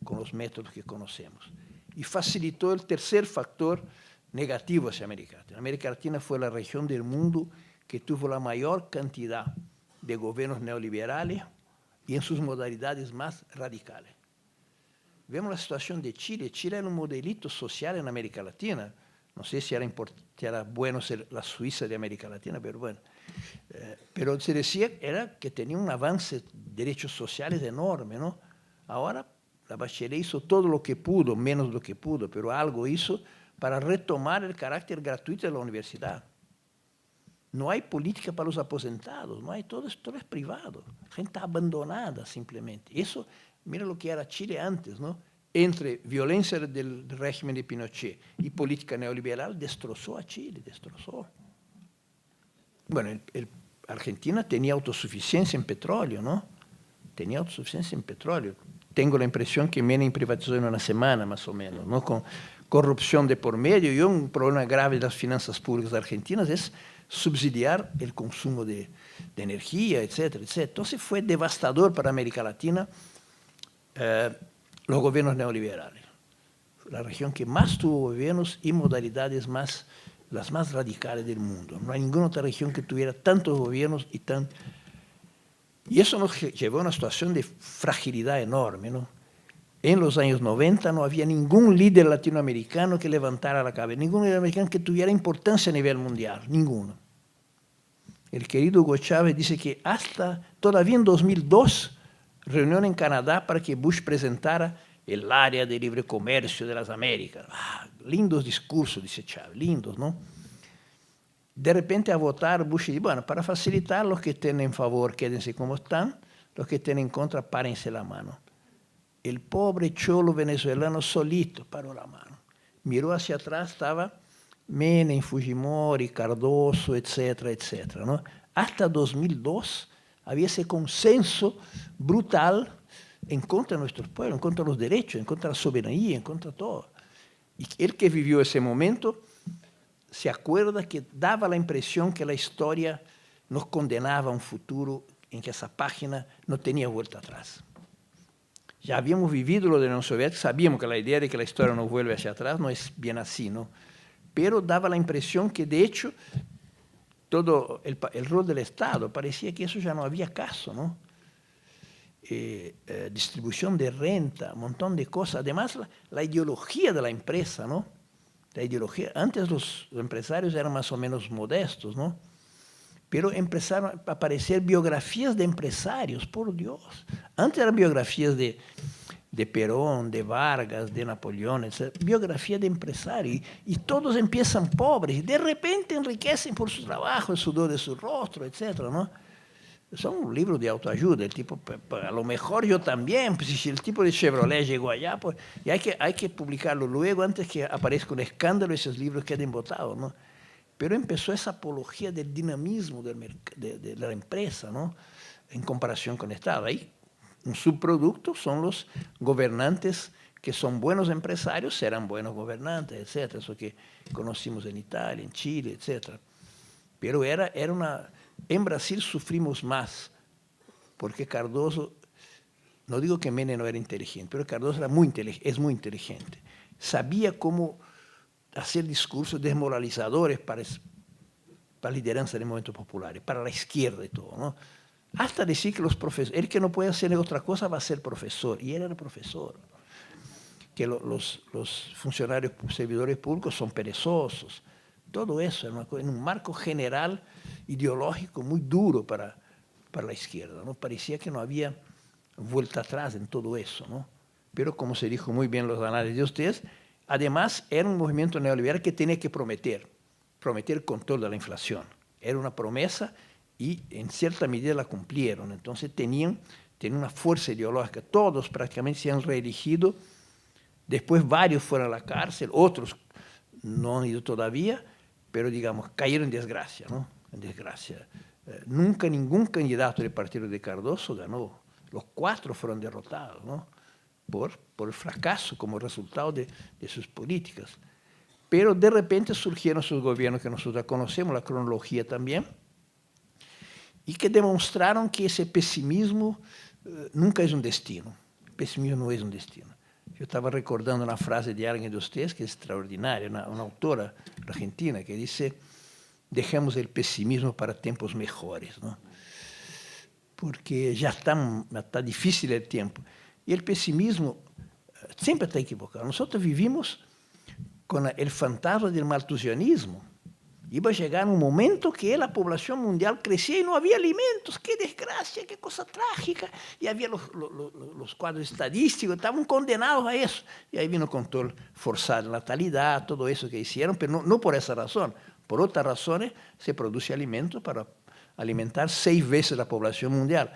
con los métodos que conocemos y facilitó el tercer factor negativo hacia América Latina. América Latina fue la región del mundo que tuvo la mayor cantidad de gobiernos neoliberales y en sus modalidades más radicales. Vemos la situación de Chile. Chile era un modelito social en América Latina. No sé si era bueno ser la Suiza de América Latina, pero bueno. Pero se decía que tenía un avance de derechos sociales enorme, ¿no? Ahora la Bachelet hizo todo lo que pudo, menos lo que pudo, pero algo hizo para retomar el carácter gratuito de la universidad. No hay política para los aposentados, no hay, todo es privado. La gente abandonada simplemente. Eso, mira lo que era Chile antes, ¿no? Entre violencia del régimen de Pinochet y política neoliberal, destrozó a Chile, destrozó. Bueno, Argentina tenía autosuficiencia en petróleo, ¿no? Tenía autosuficiencia en petróleo. Tengo la impresión que Menem privatizó en una semana, más o menos, ¿no? Con corrupción de por medio, y un problema grave de las finanzas públicas argentinas es subsidiar el consumo de energía, etcétera, etcétera. Entonces fue devastador para América Latina los gobiernos neoliberales. La región que más tuvo gobiernos y modalidades las más radicales del mundo. No hay ninguna otra región que tuviera tantos gobiernos y eso nos llevó a una situación de fragilidad enorme, ¿no? En los años 90 no había ningún líder latinoamericano que levantara la cabeza, ningún líder americano que tuviera importancia a nivel mundial, ninguno. El querido Hugo Chávez dice que hasta todavía en 2002, reunión en Canadá para que Bush presentara el área de libre comercio de las Américas. Lindos discursos, dice Chávez, lindos, ¿no? De repente a votar, Bush dice, bueno, para facilitar, los que estén en favor quédense como están, los que estén en contra, párense la mano. El pobre cholo venezolano solito paró la mano. Miró hacia atrás, estaba Menem, Fujimori, Cardoso, etcétera, etcétera, ¿no? Hasta 2002 había ese consenso brutal en contra de nuestros pueblos, en contra de los derechos, en contra de la soberanía, en contra de todo. Y el que vivió ese momento se acuerda que daba la impresión que la historia nos condenaba a un futuro en que esa página no tenía vuelta atrás. Ya habíamos vivido lo de la Unión Soviética, sabíamos que la idea de que la historia no vuelve hacia atrás no es bien así, ¿no? Pero daba la impresión que, de hecho, todo el rol del Estado, parecía que eso ya no había caso, ¿no? Distribución de renta, un montón de cosas. Además, la ideología de la empresa, ¿no? La ideología, antes los empresarios eran más o menos modestos, ¿no? Pero empezaron a aparecer biografías de empresarios, por Dios. Antes eran biografías de de Perón, de Vargas, de Napoleón, etc. Biografía de empresario. Y todos empiezan pobres y de repente enriquecen por su trabajo, el sudor de su rostro, etc., ¿no? Son un libro de autoayuda. El tipo, a lo mejor yo también, pues si el tipo de Chevrolet llegó allá, pues, y hay que publicarlo luego antes que aparezca un escándalo y esos libros queden botados, ¿no? Pero empezó esa apología del dinamismo de la empresa, ¿no? En comparación con el Estado. Ahí un subproducto son los gobernantes que son buenos empresarios, serán buenos gobernantes, etc. Eso que conocimos en Italia, en Chile, etc. Pero era una... En Brasil sufrimos más, porque Cardoso, no digo que Menem no era inteligente, pero Cardoso era es muy inteligente. Sabía cómo hacer discursos desmoralizadores para la lideranza de movimientos populares, para la izquierda y todo, ¿no? Hasta decir que los profesores, el que no puede hacer otra cosa va a ser profesor, y él era profesor. Que los funcionarios, servidores públicos son perezosos. Todo eso en un marco general ideológico muy duro para la izquierda, ¿no? Parecía que no había vuelta atrás en todo eso, ¿no? Pero como se dijo muy bien en los análisis de ustedes, además era un movimiento neoliberal que tenía que prometer control de la inflación. Era una promesa y en cierta medida la cumplieron. Entonces tenían una fuerza ideológica. Todos prácticamente se han reelegido. Después varios fueron a la cárcel, otros no han ido todavía, pero digamos, cayeron en desgracia, ¿no? En desgracia. Nunca ningún candidato del partido de Cardoso ganó. Los 4 fueron derrotados, ¿no? Por el fracaso como resultado de sus políticas. Pero de repente surgieron sus gobiernos que nosotros conocemos, la cronología también, y que demostraron que ese pesimismo nunca es un destino. El pesimismo no es un destino. Yo estaba recordando una frase de alguien de ustedes que es extraordinaria, una autora argentina que dice: dejemos el pesimismo para tiempos mejores, ¿no? Porque ya está difícil el tiempo. Y el pesimismo siempre está equivocado. Nosotros vivimos con el fantasma del maltusianismo. Iba a llegar un momento que la población mundial crecía y no había alimentos. ¡Qué desgracia, qué cosa trágica! Y había los cuadros estadísticos, estaban condenados a eso. Y ahí vino control forzado de natalidad, todo eso que hicieron, pero no por esa razón. Por otras razones se produce alimento para alimentar 6 veces la población mundial.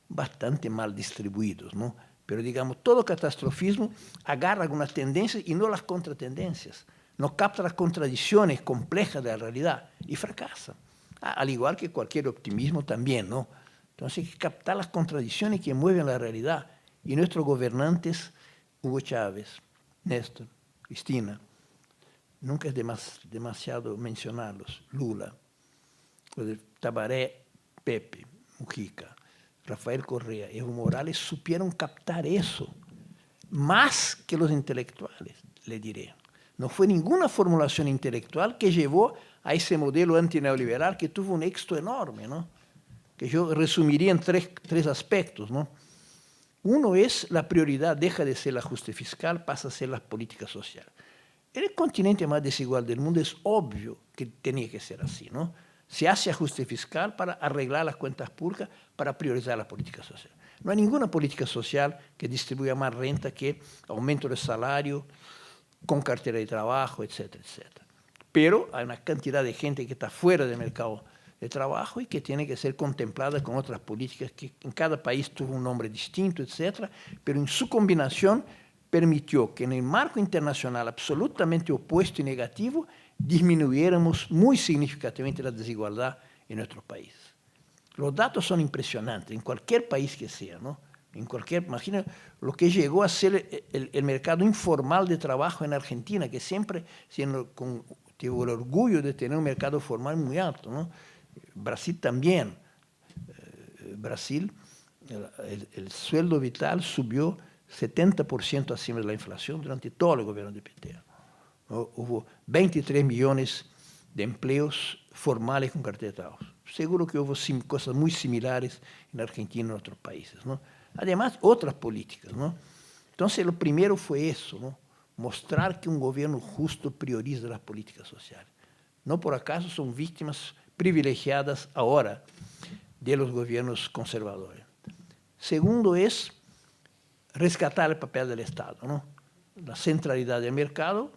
Bastante mal distribuidos, ¿no? Pero digamos, todo catastrofismo agarra algunas tendencias y no las contratendencias. No capta las contradicciones complejas de la realidad y fracasa. Al igual que cualquier optimismo también, ¿no? Entonces hay que captar las contradicciones que mueven la realidad. Y nuestros gobernantes, Hugo Chávez, Néstor, Cristina, nunca es demasiado mencionarlos, Lula, Tabaré, Pepe, Mujica, Rafael Correa, Evo Morales, supieron captar eso, más que los intelectuales, le diré. No fue ninguna formulación intelectual que llevó a ese modelo antineoliberal que tuvo un éxito enorme, ¿no? Que yo resumiría en tres aspectos, ¿no? Uno es la prioridad, deja de ser el ajuste fiscal, pasa a ser la política social. En el continente más desigual del mundo es obvio que tenía que ser así, ¿no? Se hace ajuste fiscal para arreglar las cuentas públicas, para priorizar la política social. No hay ninguna política social que distribuya más renta que aumento del salario, con cartera de trabajo, etcétera, etcétera. Pero hay una cantidad de gente que está fuera del mercado de trabajo y que tiene que ser contemplada con otras políticas que en cada país tuvo un nombre distinto, etcétera, pero en su combinación permitió que en el marco internacional absolutamente opuesto y negativo disminuyéramos muy significativamente la desigualdad en nuestros países. Los datos son impresionantes en cualquier país que sea, ¿no? Imagina lo que llegó a ser el mercado informal de trabajo en Argentina, que siempre tuvo el orgullo de tener un mercado formal muy alto, ¿no? Brasil también. Brasil, el sueldo vital subió 70% acima de la inflación durante todo el gobierno de PT, ¿no? Hubo 23 millones de empleos formales con cartera de trabajo. Seguro que hubo cosas muy similares en Argentina y en otros países, ¿no? Además, otras políticas, ¿no? Entonces, lo primero fue eso, ¿no? Mostrar que un gobierno justo prioriza las políticas sociales. No por acaso son víctimas privilegiadas ahora de los gobiernos conservadores. Segundo es rescatar el papel del Estado, ¿no? La centralidad del mercado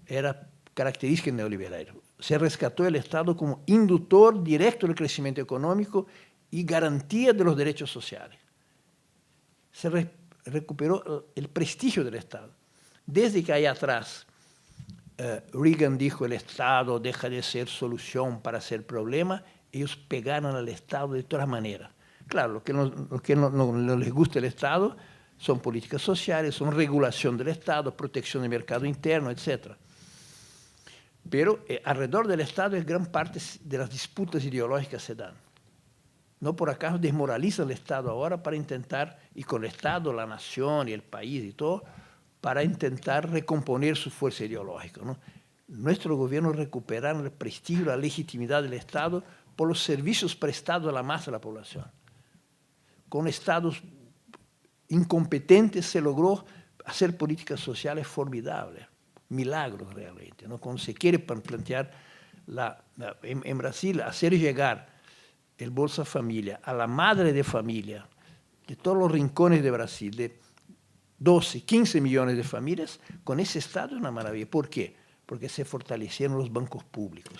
era característica del neoliberalismo. Se rescató el Estado como inductor directo del crecimiento económico y garantía de los derechos sociales. Se recuperó el prestigio del Estado. Desde que ahí atrás Reagan dijo el Estado deja de ser solución para ser problema, ellos pegaron al Estado de todas maneras. Claro, lo que no les gusta el Estado son políticas sociales, son regulación del Estado, protección del mercado interno, etc. Pero alrededor del Estado es gran parte de las disputas ideológicas se dan. No por acaso desmoralizan el Estado ahora para intentar, y con el Estado, la nación y el país y todo, para intentar recomponer su fuerza ideológica, ¿no? Nuestro gobierno recuperaron el prestigio, la legitimidad del Estado por los servicios prestados a la masa de la población. Con estados incompetentes se logró hacer políticas sociales formidables, milagros realmente, ¿no? Cuando se quiere plantear, en Brasil, hacer llegar el Bolsa Familia a la madre de familia de todos los rincones de Brasil, de 12, 15 millones de familias, con ese Estado es una maravilla. ¿Por qué? Porque se fortalecieron los bancos públicos.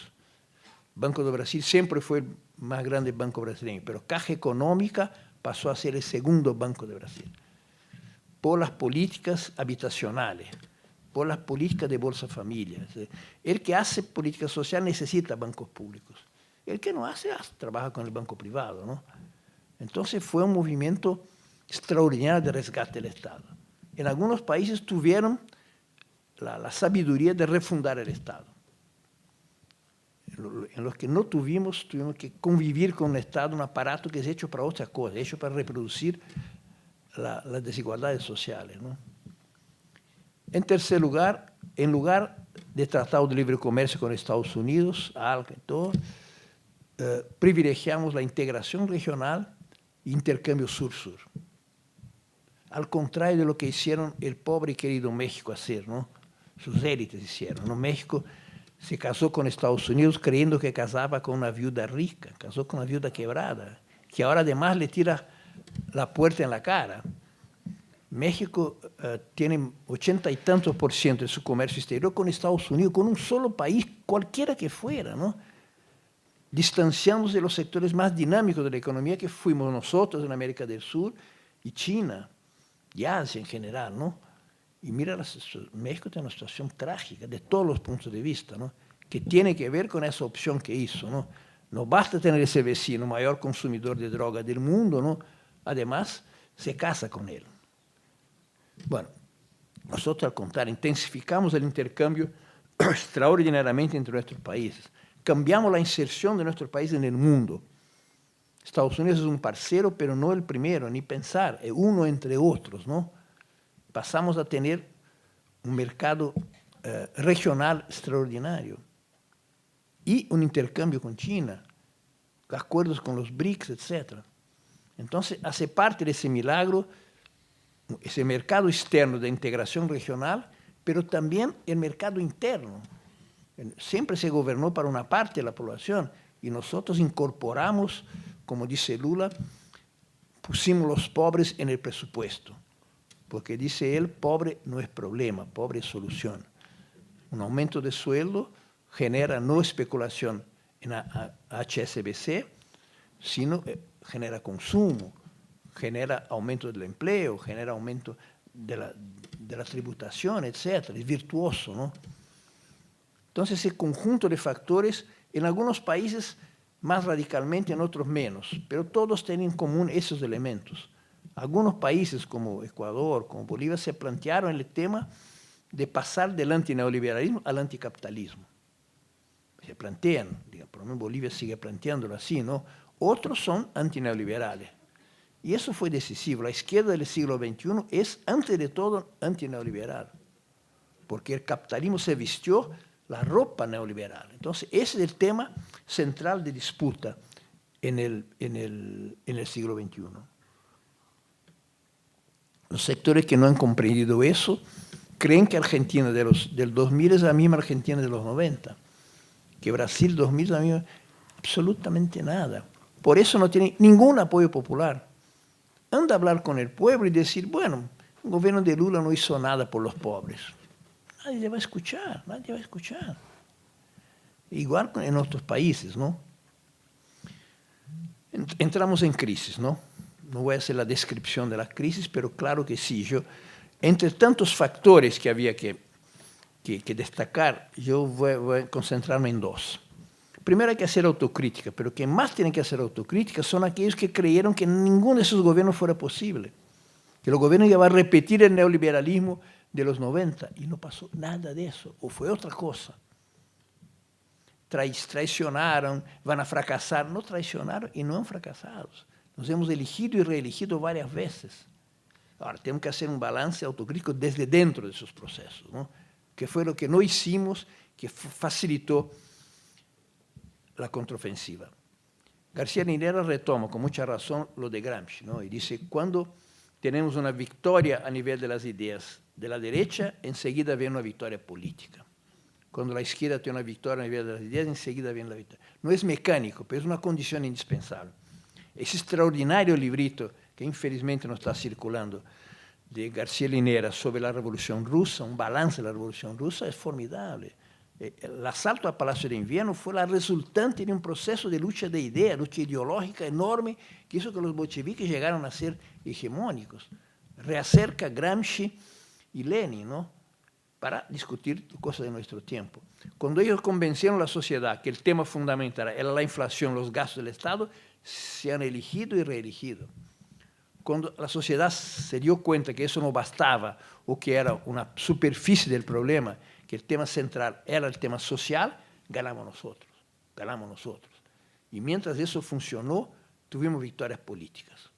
Banco de Brasil siempre fue el más grande banco brasileño, pero Caja Económica pasó a ser el segundo banco de Brasil. Por las políticas habitacionales, por las políticas de Bolsa Familia. El que hace política social necesita bancos públicos. El que no hace, trabaja con el banco privado, ¿no? Entonces fue un movimiento extraordinario de rescate del Estado. En algunos países tuvieron la sabiduría de refundar el Estado. En los que no tuvimos que convivir con un Estado, un aparato que es hecho para otra cosa, hecho para reproducir las desigualdades sociales, ¿no? En tercer lugar, en lugar de tratado de libre comercio con Estados Unidos, ALCA y todo, privilegiamos la integración regional e intercambio sur-sur. Al contrario de lo que hicieron el pobre y querido México hacer, ¿no? Sus élites hicieron, ¿no? México se casó con Estados Unidos creyendo que casaba con una viuda rica, casó con una viuda quebrada, que ahora además le tira la puerta en la cara. México tiene 80 y tantos % de su comercio exterior con Estados Unidos, con un solo país, cualquiera que fuera, ¿no? Distanciamos de los sectores más dinámicos de la economía que fuimos nosotros en América del Sur y China, y Asia en general, ¿no? Y mira, México tiene una situación trágica de todos los puntos de vista, ¿no? Que tiene que ver con esa opción que hizo, ¿no? No basta tener ese vecino mayor consumidor de droga del mundo, ¿no? Además, se casa con él. Bueno, nosotros al contrario, intensificamos el intercambio extraordinariamente entre nuestros países. Cambiamos la inserción de nuestro país en el mundo. Estados Unidos es un parcero, pero no el primero, ni pensar, es uno entre otros, ¿no? Pasamos a tener un mercado regional extraordinario y un intercambio con China, acuerdos con los BRICS, etc. Entonces, hace parte de ese milagro, ese mercado externo de integración regional, pero también el mercado interno. Siempre se gobernó para una parte de la población y nosotros incorporamos, como dice Lula, pusimos los pobres en el presupuesto, porque dice él, pobre no es problema, pobre es solución. Un aumento de sueldo genera no especulación en HSBC, sino genera consumo, genera aumento del empleo, genera aumento de la tributación, etc. Es virtuoso, ¿no? Entonces, ese conjunto de factores, en algunos países más radicalmente, en otros menos, pero todos tienen en común esos elementos. Algunos países como Ecuador, como Bolivia, se plantearon el tema de pasar del antineoliberalismo al anticapitalismo. Se plantean, por lo menos Bolivia sigue planteándolo así, ¿no? Otros son antineoliberales. Y eso fue decisivo. La izquierda del siglo XXI es, antes de todo, antineoliberal, porque el capitalismo se vistió la ropa neoliberal. Entonces, ese es el tema central de disputa en el siglo XXI. Los sectores que no han comprendido eso creen que Argentina del 2000 es la misma Argentina de los 90, que Brasil 2000 es la misma, absolutamente nada. Por eso no tiene ningún apoyo popular. Anda a hablar con el pueblo y decir, bueno, el gobierno de Lula no hizo nada por los pobres. Nadie le va a escuchar, nadie va a escuchar. Igual en otros países, ¿no? Entramos en crisis, ¿no? No voy a hacer la descripción de la crisis, pero claro que sí. Entre tantos factores que había que destacar, yo voy a concentrarme en dos. Primero hay que hacer autocrítica, pero quien más tiene que hacer autocrítica son aquellos que creyeron que ninguno de esos gobiernos fuera posible, que los gobiernos iban a repetir el neoliberalismo de los 90, y no pasó nada de eso, o fue otra cosa. Traicionaron, van a fracasar. No traicionaron y no han fracasado. Nos hemos elegido y reelegido varias veces. Ahora, tenemos que hacer un balance autocrítico desde dentro de esos procesos, ¿no? Que fue lo que no hicimos, que facilitó la contraofensiva. García Linera retoma con mucha razón lo de Gramsci, ¿no? Y dice, cuando tenemos una victoria a nivel de las ideas de la derecha, enseguida viene una victoria política. Cuando la izquierda tiene una victoria a nivel de las ideas, enseguida viene la victoria. No es mecánico, pero es una condición indispensable. Ese extraordinario librito, que infelizmente no está circulando, de García Linera sobre la Revolución Rusa, un balance de la Revolución Rusa, es formidable. El asalto al Palacio de Invierno fue la resultante de un proceso de lucha de ideas, lucha ideológica enorme, que hizo que los bolcheviques llegaran a ser hegemónicos. Reacerca Gramsci y Lenin, ¿no? Para discutir cosas de nuestro tiempo. Cuando ellos convencieron a la sociedad que el tema fundamental era la inflación, los gastos del Estado, se han elegido y reelegido. Cuando la sociedad se dio cuenta que eso no bastaba o que era una superficie del problema, que el tema central era el tema social, ganamos nosotros. Y mientras eso funcionó, tuvimos victorias políticas.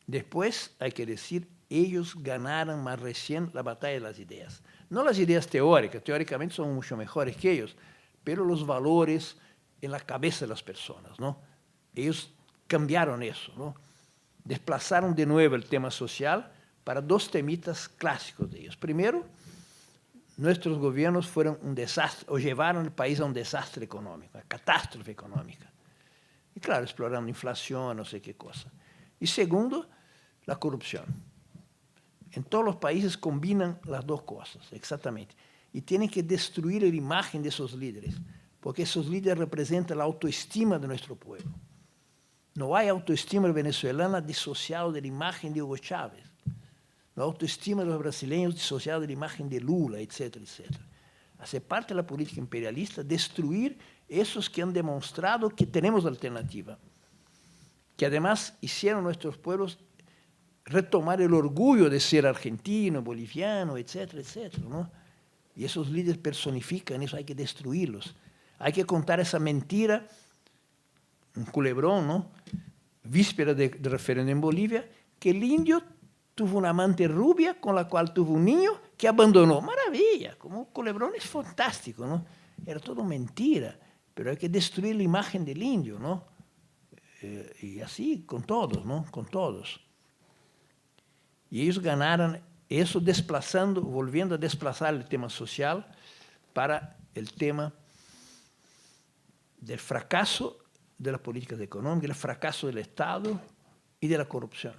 Después, hay que decir, ellos ganaron más recién la batalla de las ideas. No las ideas teóricas, teóricamente son mucho mejores que ellos, pero los valores en la cabeza de las personas, ¿no? Ellos cambiaron eso, ¿no? Desplazaron de nuevo el tema social para dos temitas clásicos de ellos. Primero, nuestros gobiernos fueron un desastre, o llevaron el país a un desastre económico, a catástrofe económica. Y claro, explorando inflación, no sé qué cosa. Y segundo, la corrupción. En todos los países combinan las dos cosas, exactamente. Y tienen que destruir la imagen de esos líderes, porque esos líderes representan la autoestima de nuestro pueblo. No hay autoestima venezolana disociada de la imagen de Hugo Chávez. No hay autoestima de los brasileños disociada de la imagen de Lula, etcétera, etcétera. Hace parte de la política imperialista destruir esos que han demostrado que tenemos alternativa, que además hicieron nuestros pueblos retomar el orgullo de ser argentino, boliviano, etcétera, etcétera, ¿no? Y esos líderes personifican eso, hay que destruirlos. Hay que contar esa mentira, un culebrón, ¿no? Víspera de referéndum en Bolivia, que el indio tuvo una amante rubia con la cual tuvo un niño que abandonó. Maravilla, como un culebrón es fantástico, ¿no? Era todo mentira, pero hay que destruir la imagen del indio, ¿no? Y así con todos, ¿no? Con todos. Y ellos ganaron eso desplazando, volviendo a desplazar el tema social para el tema del fracaso de las políticas económicas, el fracaso del Estado y de la corrupción.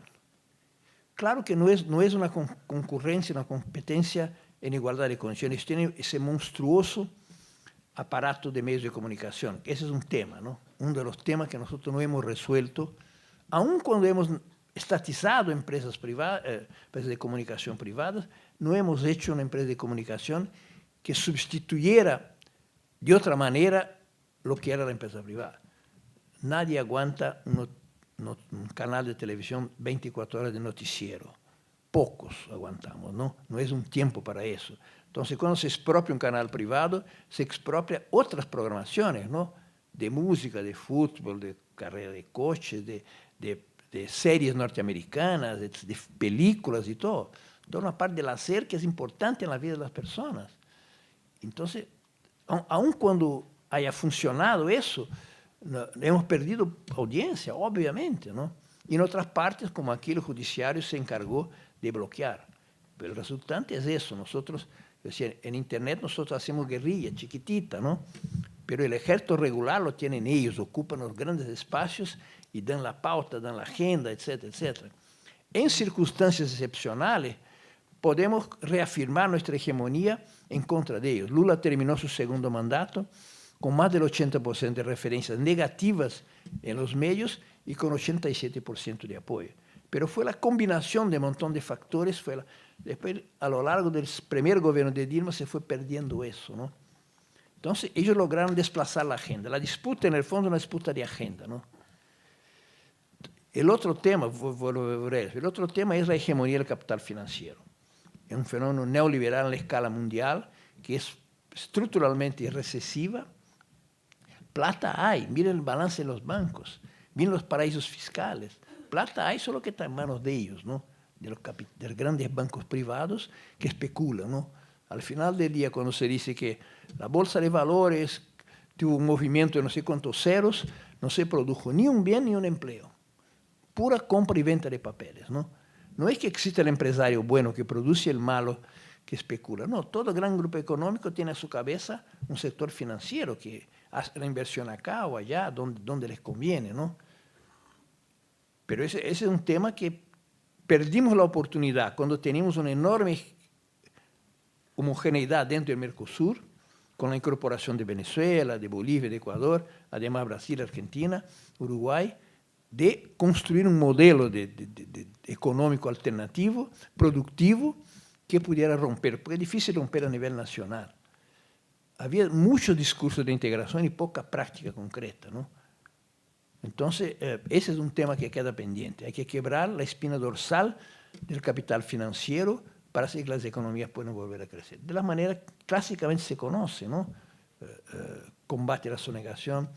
Claro que no es una concurrencia, una competencia en igualdad de condiciones. Tiene ese monstruoso aparato de medios de comunicación. Ese es un tema, ¿no? Uno de los temas que nosotros no hemos resuelto, aun cuando hemos estatizado empresas privadas, empresas de comunicación privadas, no hemos hecho una empresa de comunicación que sustituyera de otra manera lo que era la empresa privada. Nadie aguanta un canal de televisión 24 horas de noticiero. Pocos aguantamos, ¿no? No es un tiempo para eso. Entonces, cuando se expropia un canal privado, se expropia otras programaciones, ¿no? De música, de fútbol, de carrera de coches, de series norteamericanas, de películas y todo. Toda una parte del hacer que es importante en la vida de las personas. Entonces, aun cuando haya funcionado eso, hemos perdido audiencia, obviamente, ¿no? Y en otras partes, como aquí, el judiciario se encargó de bloquear. Pero el resultante es eso. Nosotros, en Internet nosotros hacemos guerrilla chiquitita, ¿no? Pero el ejército regular lo tienen ellos, ocupan los grandes espacios y dan la pauta, dan la agenda, etcétera, etcétera. en circunstancias excepcionales, podemos reafirmar nuestra hegemonía en contra de ellos. Lula terminó su segundo mandato con más del 80% de referencias negativas en los medios y con 87% de apoyo. Pero fue la combinación de un montón de factores, después a lo largo del primer gobierno de Dilma se fue perdiendo eso, ¿no? Entonces ellos lograron desplazar la agenda. La disputa en el fondo es una disputa de agenda, ¿no? El otro tema es la hegemonía del capital financiero. Es un fenómeno neoliberal en la escala mundial que es estructuralmente recesiva. Plata hay, miren el balance de los bancos, miren los paraísos fiscales. Plata hay, solo que está en manos de ellos, ¿no? De los grandes bancos privados que especulan, ¿no? Al final del día, cuando se dice que la bolsa de valores tuvo un movimiento de no sé cuántos ceros, no se produjo ni un bien ni un empleo. Pura compra y venta de papeles, ¿no? No es que exista el empresario bueno que produce el malo que especula. No, todo gran grupo económico tiene a su cabeza un sector financiero que hace la inversión acá o allá, donde les conviene, ¿no? Pero ese es un tema que perdimos la oportunidad cuando teníamos una enorme homogeneidad dentro del Mercosur, con la incorporación de Venezuela, de Bolivia, de Ecuador, además Brasil, Argentina, Uruguay, de construir un modelo económico alternativo, productivo, que pudiera romper, porque es difícil romper a nivel nacional. Había muchos discursos de integración y poca práctica concreta, ¿no? Entonces, ese es un tema que queda pendiente. Hay que quebrar la espina dorsal del capital financiero para hacer que las economías puedan volver a crecer. De la manera que clásicamente se conoce, ¿no? Combate a la sonegación,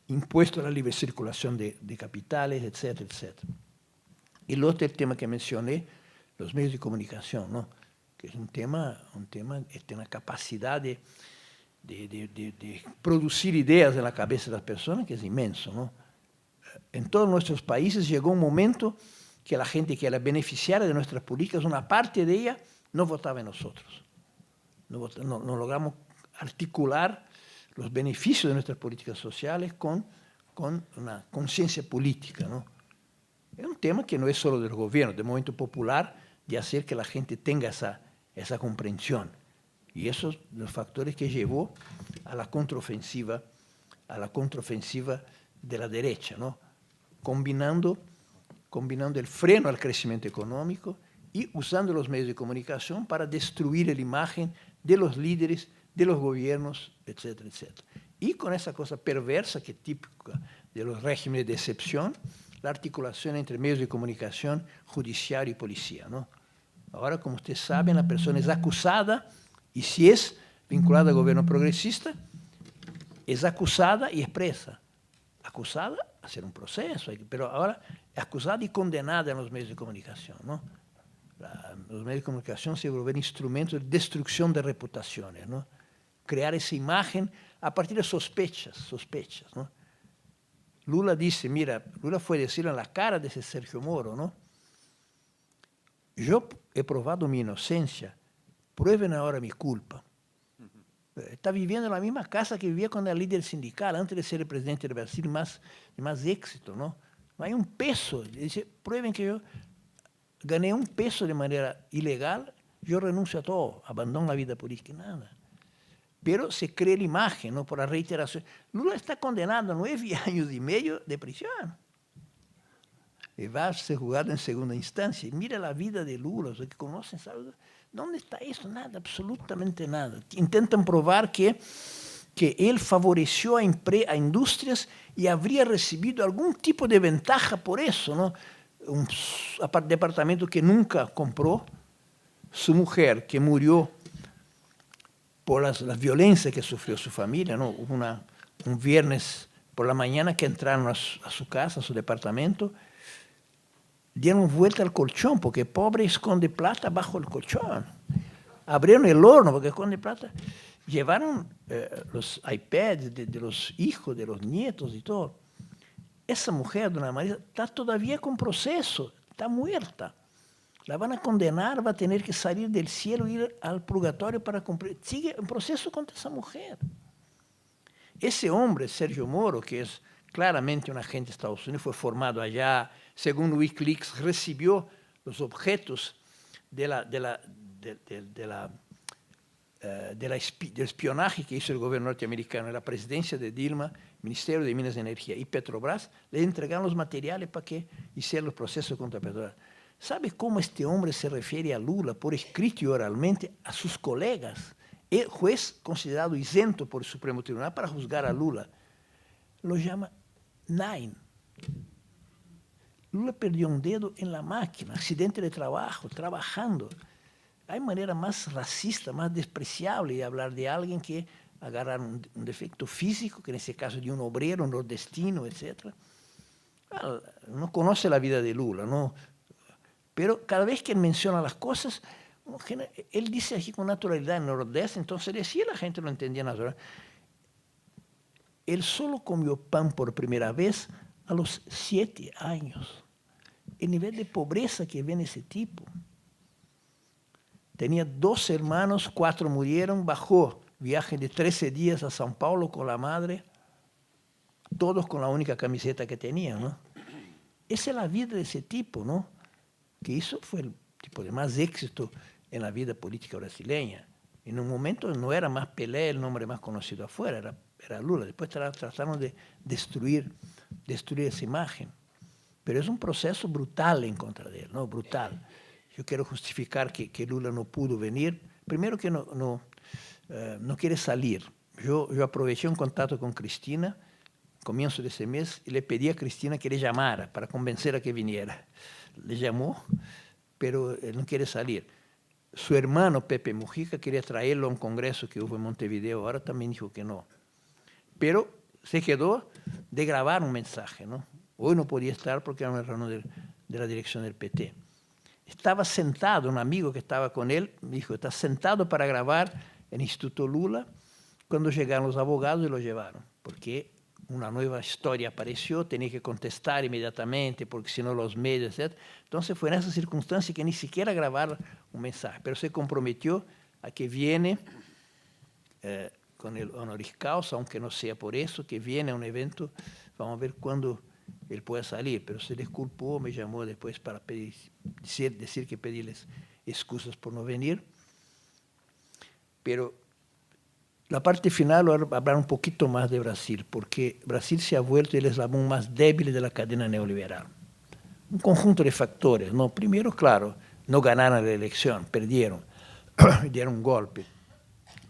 impuesto a la libre circulación de capitales, etcétera, etcétera. Y el otro tema que mencioné, los medios de comunicación, ¿no? Que es un tema tiene una capacidad de producir ideas en la cabeza de las personas que es inmenso, ¿no? En todos nuestros países llegó un momento que la gente que era beneficiaria de nuestras políticas, una parte de ella no votaba en nosotros. No logramos articular los beneficios de nuestras políticas sociales con una conciencia política, ¿no? Es un tema que no es solo del gobierno, del movimiento popular, de hacer que la gente tenga esa comprensión. Y esos son los factores que llevó a la contraofensiva de la derecha, ¿no? Combinando el freno al crecimiento económico y usando los medios de comunicación para destruir la imagen de los líderes, de los gobiernos, etcétera, etcétera. Y con esa cosa perversa que es típica de los regímenes de excepción, la articulación entre medios de comunicación, judiciario y policía, ¿no? Ahora, como ustedes saben, la persona es acusada y si es vinculada al gobierno progresista, es acusada y es presa. Acusada a hacer un proceso, pero ahora es acusada y condenada en los medios de comunicación, ¿no? Los medios de comunicación se vuelven instrumentos de destrucción de reputaciones, ¿no? Crear esa imagen a partir de sospechas, ¿no? Lula dice, mira, Lula fue a decirle en la cara de ese Sergio Moro, ¿no? Yo he probado mi inocencia, prueben ahora mi culpa. Está viviendo en la misma casa que vivía cuando era líder sindical, antes de ser el presidente del Brasil, de más éxito, ¿no? No hay un peso. Dice, prueben que yo gané un peso de manera ilegal, yo renuncio a todo, abandono la vida política, nada. Pero se cree la imagen, ¿no? Por la reiteración. Lula está condenado a 9 años y medio de prisión. Y va a ser juzgado en segunda instancia. Y mira la vida de Lula, los que conocen, ¿saben? ¿Dónde está eso? Nada, absolutamente nada. Intentan probar que él favoreció a industrias y habría recibido algún tipo de ventaja por eso, ¿no? Un departamento que nunca compró, su mujer que murió por las violencias que sufrió su familia, ¿no? Hubo un viernes por la mañana que entraron a su casa, a su departamento, dieron vuelta al colchón, porque pobre esconde plata bajo el colchón. Abrieron el horno, porque esconde plata. Llevaron los iPads de los hijos, de los nietos y todo. Esa mujer, doña María, está todavía con proceso, está muerta. La van a condenar, va a tener que salir del cielo e ir al purgatorio para cumplir. Sigue un proceso contra esa mujer. Ese hombre, Sergio Moro, que es claramente un agente de Estados Unidos, fue formado allá, según Wikileaks, recibió los objetos del espionaje que hizo el gobierno norteamericano, la presidencia de Dilma, Ministerio de Minas y Energía y Petrobras, le entregaron los materiales para que hicieran los procesos contra Petrobras. ¿Sabe cómo este hombre se refiere a Lula por escrito y oralmente a sus colegas? El juez considerado isento por el Supremo Tribunal para juzgar a Lula lo llama Nine. Lula perdió un dedo en la máquina, accidente de trabajo, trabajando. Hay manera más racista, más despreciable de hablar de alguien que agarrar un defecto físico, que en ese caso de un obrero, un nordestino, etc. No conoce la vida de Lula, ¿no? Pero cada vez que él menciona las cosas, él dice aquí con naturalidad en Nordeste, entonces decía, la gente lo entendía natural. Él solo comió pan por primera vez a los 7 años. El nivel de pobreza que ve en ese tipo. Tenía 2 hermanos, 4 murieron, bajó, viaje de 13 días a São Paulo con la madre, todos con la única camiseta que tenían, ¿no? Esa es la vida de ese tipo, ¿no? Que eso fue el tipo de más éxito en la vida política brasileña. En un momento no era más Pelé el nombre más conocido afuera, era Lula. Después trataron de destruir esa imagen. Pero es un proceso brutal en contra de él, ¿no? Brutal. Yo quiero justificar que Lula no pudo venir. Primero que no quiere salir. Yo aproveché un contacto con Cristina, comienzo de ese mes, y le pedí a Cristina que le llamara para convencer a que viniera. Le llamó, pero él no quiere salir. Su hermano Pepe Mujica quería traerlo a un congreso que hubo en Montevideo, ahora también dijo que no. Pero se quedó de grabar un mensaje, ¿no? Hoy no podía estar porque era una reunión de la dirección del PT. Estaba sentado, un amigo que estaba con él, me dijo, está sentado para grabar en el Instituto Lula, cuando llegaron los abogados y lo llevaron, porque una nueva historia apareció, tenía que contestar inmediatamente, porque si no los medios, etc. Entonces fue en esa circunstancia que ni siquiera grabar un mensaje, pero se comprometió a que viene con el honoris causa, aunque no sea por eso, que viene a un evento, vamos a ver cuándo él pueda salir, pero se disculpó, me llamó después para decir que pedirles excusas por no venir. Pero la parte final, hablar un poquito más de Brasil, porque Brasil se ha vuelto el eslabón más débil de la cadena neoliberal. Un conjunto de factores, ¿no? Primero, claro, no ganaron la elección, perdieron, dieron un golpe.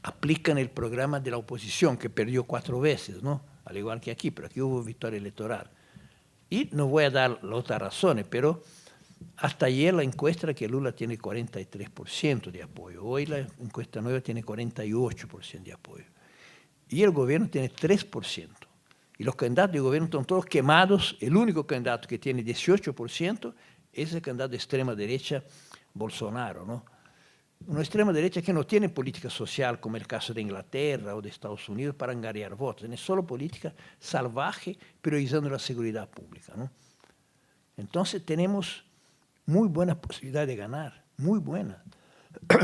Aplican el programa de la oposición, que perdió 4 veces, ¿no? Al igual que aquí, pero aquí hubo victoria electoral. Y no voy a dar las otras razones, pero hasta ayer la encuesta era que Lula tiene 43% de apoyo. Hoy la encuesta nueva tiene 48% de apoyo. Y el gobierno tiene 3%. Y los candidatos de gobierno están todos quemados. El único candidato que tiene 18% es el candidato de extrema derecha, Bolsonaro, ¿no? Una extrema derecha que no tiene política social, como el caso de Inglaterra o de Estados Unidos, para engañar votos. Tiene solo política salvaje, priorizando la seguridad pública, ¿no? Entonces tenemos muy buena posibilidad de ganar, muy buena.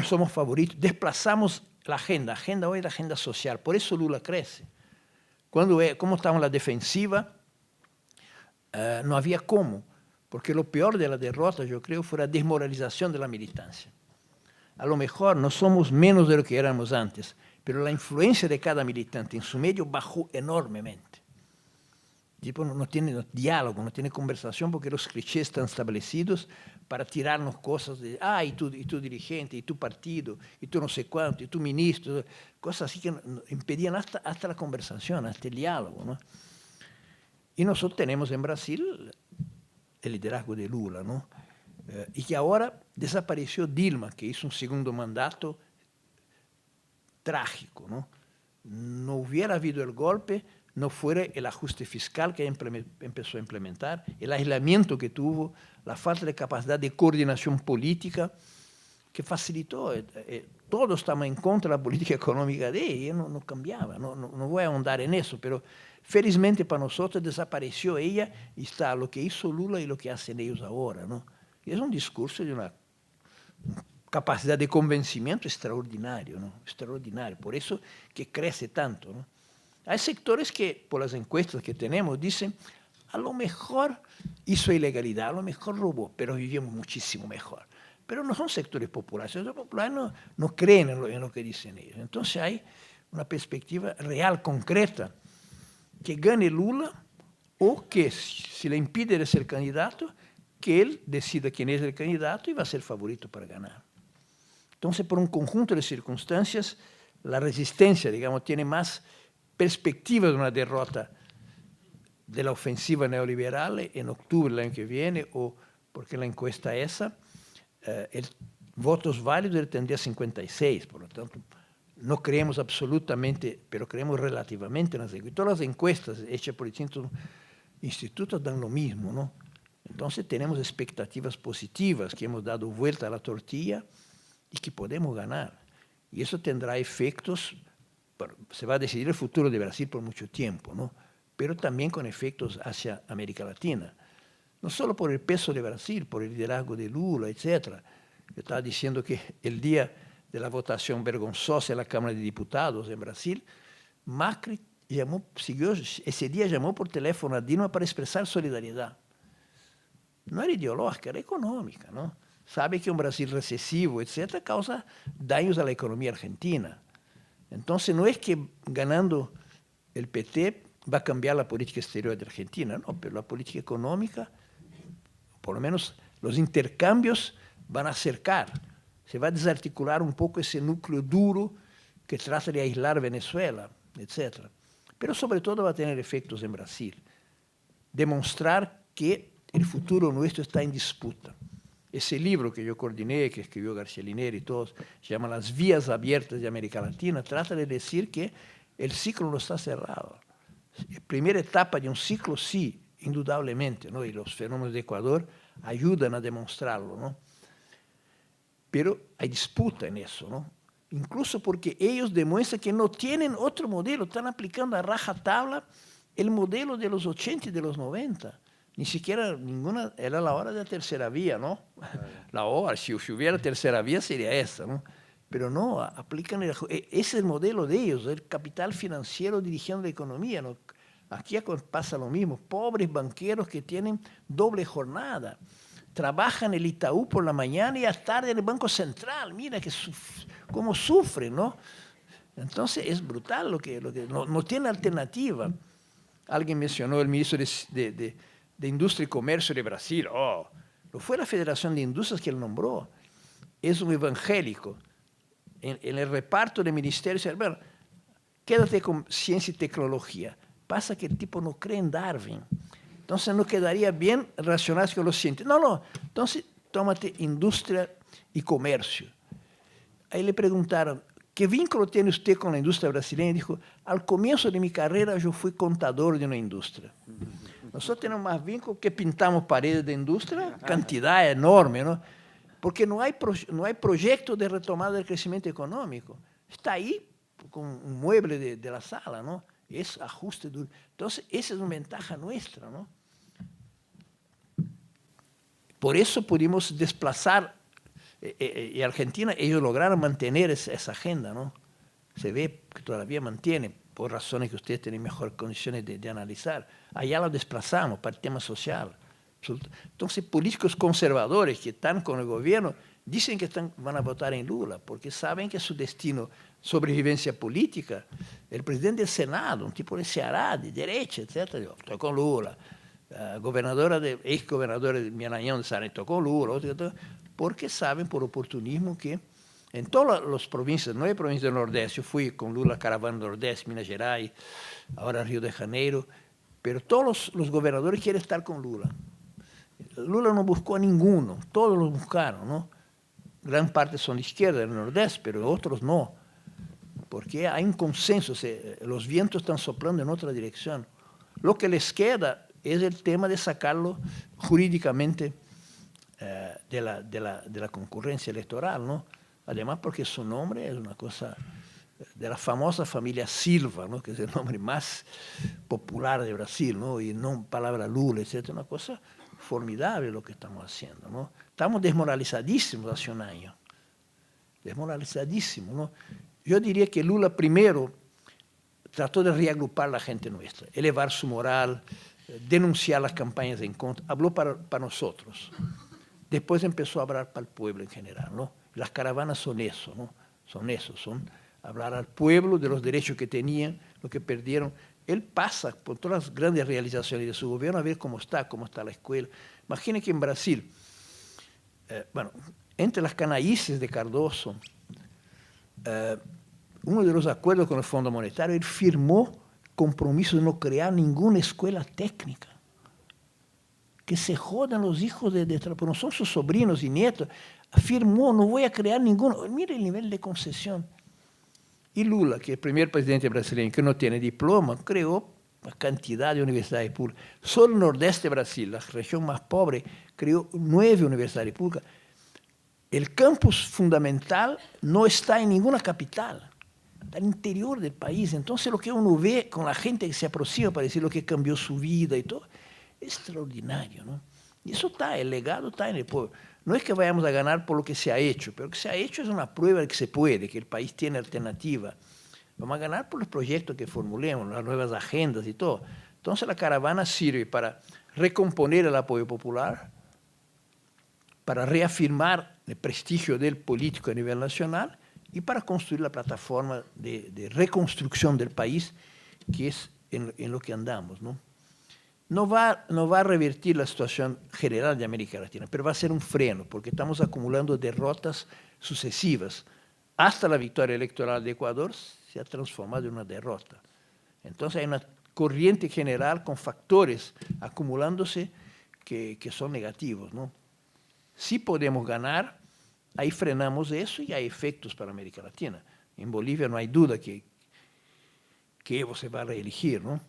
Somos favoritos, desplazamos la agenda hoy es la agenda social, por eso Lula crece. Como estaba en la defensiva, no había cómo, porque lo peor de la derrota, yo creo, fue la desmoralización de la militancia. A lo mejor no somos menos de lo que éramos antes, pero la influencia de cada militante en su medio bajó enormemente. Tipo, no tiene diálogo, no tiene conversación, porque los clichés están establecidos para tirarnos cosas de, y tu dirigente, y tu partido, y tu no sé cuánto, y tu ministro, cosas así que impedían hasta la conversación, hasta el diálogo, ¿no? Y nosotros tenemos en Brasil el liderazgo de Lula, ¿no? Y que ahora desapareció Dilma, que hizo un segundo mandato trágico, ¿no? No hubiera habido el golpe, no fuera el ajuste fiscal que empezó a implementar, el aislamiento que tuvo, la falta de capacidad de coordinación política que facilitó. Todos estaban en contra de la política económica de ella, no cambiaba, no voy a ahondar en eso, pero felizmente para nosotros desapareció ella y está lo que hizo Lula y lo que hacen ellos ahora, ¿no? Y es un discurso de una capacidad de convencimiento extraordinario, ¿no? Extraordinario, por eso que crece tanto, ¿no? Hay sectores que, por las encuestas que tenemos, dicen a lo mejor hizo ilegalidad, a lo mejor robó, pero vivimos muchísimo mejor. Pero no son sectores populares. Los sectores populares no creen en lo que dicen ellos. Entonces hay una perspectiva real, concreta, que gane Lula o que, si le impide de ser candidato, que él decida quién es el candidato y va a ser favorito para ganar. Entonces, por un conjunto de circunstancias, la resistencia, digamos, tiene más perspectiva de una derrota de la ofensiva neoliberal en octubre del año que viene, o porque la encuesta esa, votos válidos él tendría 56, por lo tanto, no creemos absolutamente, pero creemos relativamente en las encuestas. Todas las encuestas hechas por distintos institutos dan lo mismo, ¿no? Entonces tenemos expectativas positivas, que hemos dado vuelta a la tortilla y que podemos ganar. Y eso tendrá efectos, se va a decidir el futuro de Brasil por mucho tiempo, ¿no? Pero también con efectos hacia América Latina. No solo por el peso de Brasil, por el liderazgo de Lula, etc. Yo estaba diciendo que el día de la votación vergonzosa en la Cámara de Diputados en Brasil, Macri ese día llamó por teléfono a Dilma para expresar solidaridad. No era ideológica, era económica, ¿no? Sabe que un Brasil recesivo, etc., causa daños a la economía argentina. Entonces, no es que ganando el PT va a cambiar la política exterior de Argentina, no, pero la política económica, por lo menos los intercambios van a acercar, se va a desarticular un poco ese núcleo duro que trata de aislar Venezuela, etc. Pero sobre todo va a tener efectos en Brasil. Demostrar que el futuro nuestro está en disputa. Ese libro que yo coordiné, que escribió García Linera y todos, se llama Las vías abiertas de América Latina, trata de decir que el ciclo no está cerrado. La primera etapa de un ciclo, sí, indudablemente, ¿no? Y los fenómenos de Ecuador ayudan a demostrarlo, ¿no? Pero hay disputa en eso, ¿no? Incluso porque ellos demuestran que no tienen otro modelo, están aplicando a rajatabla el modelo de los 80 y de los 90. Ni siquiera ninguna, era la hora de la tercera vía, ¿no? La hora, si hubiera tercera vía sería esa, ¿no? Pero no, aplican, ese es el modelo de ellos, el capital financiero dirigiendo la economía, ¿no? Aquí pasa lo mismo, pobres banqueros que tienen doble jornada, trabajan en el Itaú por la mañana y a tarde en el Banco Central, mira cómo sufren, ¿no? Entonces es brutal lo que no tiene alternativa. Alguien mencionó el ministro de Industria y Comercio de Brasil, no fue la Federación de Industrias que él nombró, es un evangélico. En el reparto de ministerios, bueno, quédate con ciencia y tecnología. Pasa que el tipo no cree en Darwin. Entonces no quedaría bien relacionarse con los científicos. No, entonces tómate industria y comercio. Ahí le preguntaron, ¿qué vínculo tiene usted con la industria brasileña? Y dijo, al comienzo de mi carrera yo fui contador de una industria. Nosotros tenemos más vínculo que pintamos paredes de industria, cantidad enorme, ¿no? Porque no hay proyecto de retomada del crecimiento económico. Está ahí con un mueble de la sala, ¿no? Es ajuste duro. Entonces, esa es una ventaja nuestra, ¿no? Por eso pudimos desplazar, y Argentina, ellos lograron mantener esa agenda, ¿no? Se ve que todavía mantiene, por razones que ustedes tienen mejores condiciones de analizar. Allá lo desplazamos para el tema social. Entonces, políticos conservadores que están con el gobierno dicen que van a votar en Lula porque saben que su destino, sobrevivencia política, el presidente del Senado, un tipo de Ceará, de derecha, etc., estoy con Lula. Ex-gobernadora de Maranhão, estoy con Lula, porque saben por oportunismo que en todas las provincias, 9 provincias del Nordeste, yo fui con Lula a caravana Nordeste, Minas Gerais, ahora Río de Janeiro, pero todos los gobernadores quieren estar con Lula. Lula no buscó a ninguno, todos los buscaron, ¿no? Gran parte son de izquierda del Nordeste, pero otros no, porque hay un consenso, los vientos están soplando en otra dirección. Lo que les queda es el tema de sacarlo jurídicamente de la concurrencia electoral, ¿no? Además porque su nombre es una cosa de la famosa familia Silva, ¿no? Que es el nombre más popular de Brasil, ¿no? Y no palabra Lula, etc. Una cosa formidable lo que estamos haciendo, ¿no? Estamos desmoralizadísimos hace un año. Desmoralizadísimos, ¿no? Yo diría que Lula primero trató de reagrupar la gente nuestra, elevar su moral, denunciar las campañas en contra, habló para nosotros. Después empezó a hablar para el pueblo en general, ¿no? Las caravanas son eso, ¿no? Son hablar al pueblo de los derechos que tenían, lo que perdieron. Él pasa por todas las grandes realizaciones de su gobierno a ver cómo está la escuela. Imaginen que en Brasil, bueno, entre las canaíces de Cardoso, uno de los acuerdos con el Fondo Monetario, él firmó compromiso de no crear ninguna escuela técnica. Que se jodan los hijos pero no son sus sobrinos y nietos. Afirmó, no voy a crear ninguno. Mire el nivel de concesión. Y Lula, que es el primer presidente brasileño que no tiene diploma, creó una cantidad de universidades públicas. Solo el nordeste de Brasil, la región más pobre, creó 9 universidades públicas. El campus fundamental no está en ninguna capital, está al interior del país. Entonces lo que uno ve con la gente que se aproxima para decir lo que cambió su vida y todo, es extraordinario, ¿no? Y eso está, el legado está en el pueblo. No es que vayamos a ganar por lo que se ha hecho, pero lo que se ha hecho es una prueba de que se puede, que el país tiene alternativa. Vamos a ganar por los proyectos que formulemos, las nuevas agendas y todo. Entonces la caravana sirve para recomponer el apoyo popular, para reafirmar el prestigio del político a nivel nacional y para construir la plataforma de reconstrucción del país, que es en lo que andamos, ¿no? No va a revertir la situación general de América Latina, pero va a ser un freno, porque estamos acumulando derrotas sucesivas. Hasta la victoria electoral de Ecuador se ha transformado en una derrota. Entonces hay una corriente general con factores acumulándose que son negativos, ¿no? Si podemos ganar, ahí frenamos eso y hay efectos para América Latina. En Bolivia no hay duda que Evo se va a reelegir, ¿no?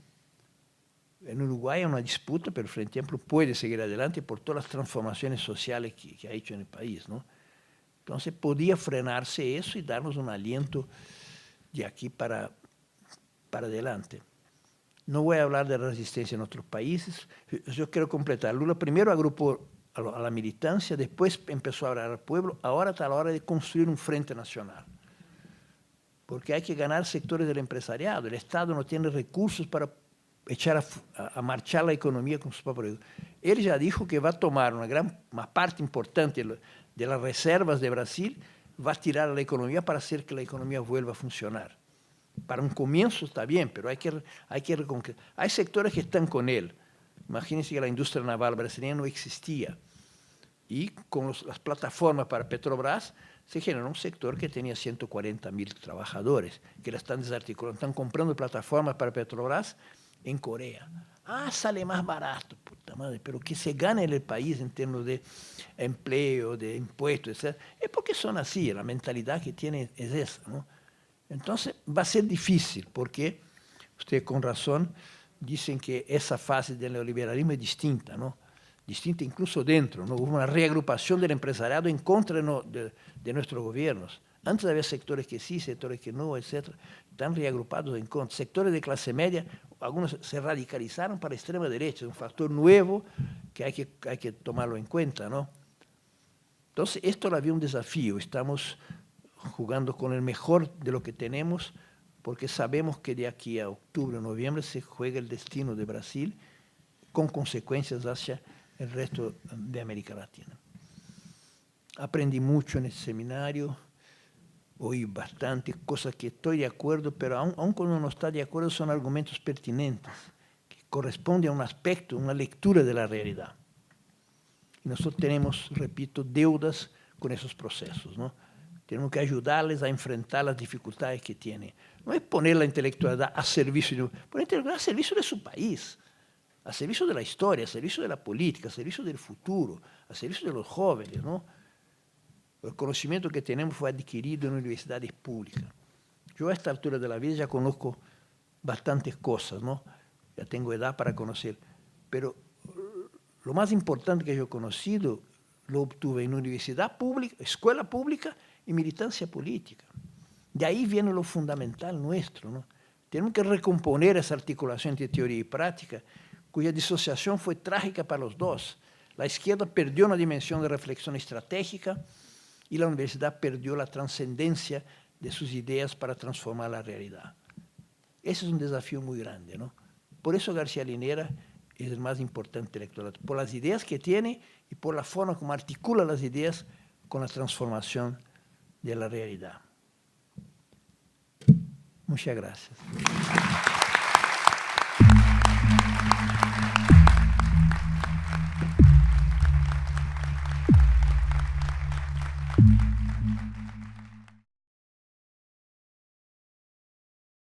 En Uruguay hay una disputa, pero el Frente Amplio puede seguir adelante por todas las transformaciones sociales que ha hecho en el país, ¿no? Entonces podía frenarse eso y darnos un aliento de aquí para adelante. No voy a hablar de la resistencia en otros países. Yo quiero completar. Lula primero agrupó a la militancia, después empezó a hablar al pueblo, ahora está a la hora de construir un frente nacional. Porque hay que ganar sectores del empresariado. El Estado no tiene recursos para echar a marchar la economía con sus propios. Él ya dijo que va a tomar una parte importante de las reservas de Brasil, va a tirar a la economía para hacer que la economía vuelva a funcionar. Para un comienzo está bien, pero hay que reconquistar. Hay sectores que están con él. Imagínense que la industria naval brasileña no existía. Y con las plataformas para Petrobras se generó un sector que tenía 140.000 trabajadores, que la están desarticulando, están comprando plataformas para Petrobras en Corea. Sale más barato, puta madre, pero que se gane en el país en términos de empleo, de impuestos, etc. Es porque son así, la mentalidad que tienen es esa, ¿no? Entonces va a ser difícil, porque ustedes con razón dicen que esa fase del neoliberalismo es distinta, ¿no? Distinta incluso dentro, ¿no? Hubo una reagrupación del empresariado en contra de nuestros gobiernos. Antes había sectores que sí, sectores que no, etc. Están reagrupados en contra. Sectores de clase media, algunos se radicalizaron para la extrema derecha, es un factor nuevo que hay que tomarlo en cuenta, ¿no? Entonces, esto había un desafío. Estamos jugando con el mejor de lo que tenemos, porque sabemos que de aquí a octubre o noviembre se juega el destino de Brasil, con consecuencias hacia el resto de América Latina. Aprendí mucho en ese seminario, oí bastante, cosas que estoy de acuerdo, pero aun cuando uno está de acuerdo son argumentos pertinentes, que corresponden a un aspecto, una lectura de la realidad. Y nosotros tenemos, repito, deudas con esos procesos, ¿no? Tenemos que ayudarles a enfrentar las dificultades que tienen. No es poner la intelectualidad a servicio, poner la intelectualidad a servicio de su país, a servicio de la historia, a servicio de la política, a servicio del futuro, a servicio de los jóvenes, ¿no? El conocimiento que tenemos fue adquirido en universidades públicas. Yo a esta altura de la vida ya conozco bastantes cosas, ¿no? Ya tengo edad para conocer, pero lo más importante que yo he conocido lo obtuve en universidad pública, escuela pública y militancia política. De ahí viene lo fundamental nuestro, ¿no? Tenemos que recomponer esa articulación entre teoría y práctica, cuya disociación fue trágica para los dos. La izquierda perdió una dimensión de reflexión estratégica y la universidad perdió la trascendencia de sus ideas para transformar la realidad. Ese es un desafío muy grande, ¿no? Por eso García Linera es el más importante intelectual, por las ideas que tiene y por la forma como articula las ideas con la transformación de la realidad. Muchas gracias.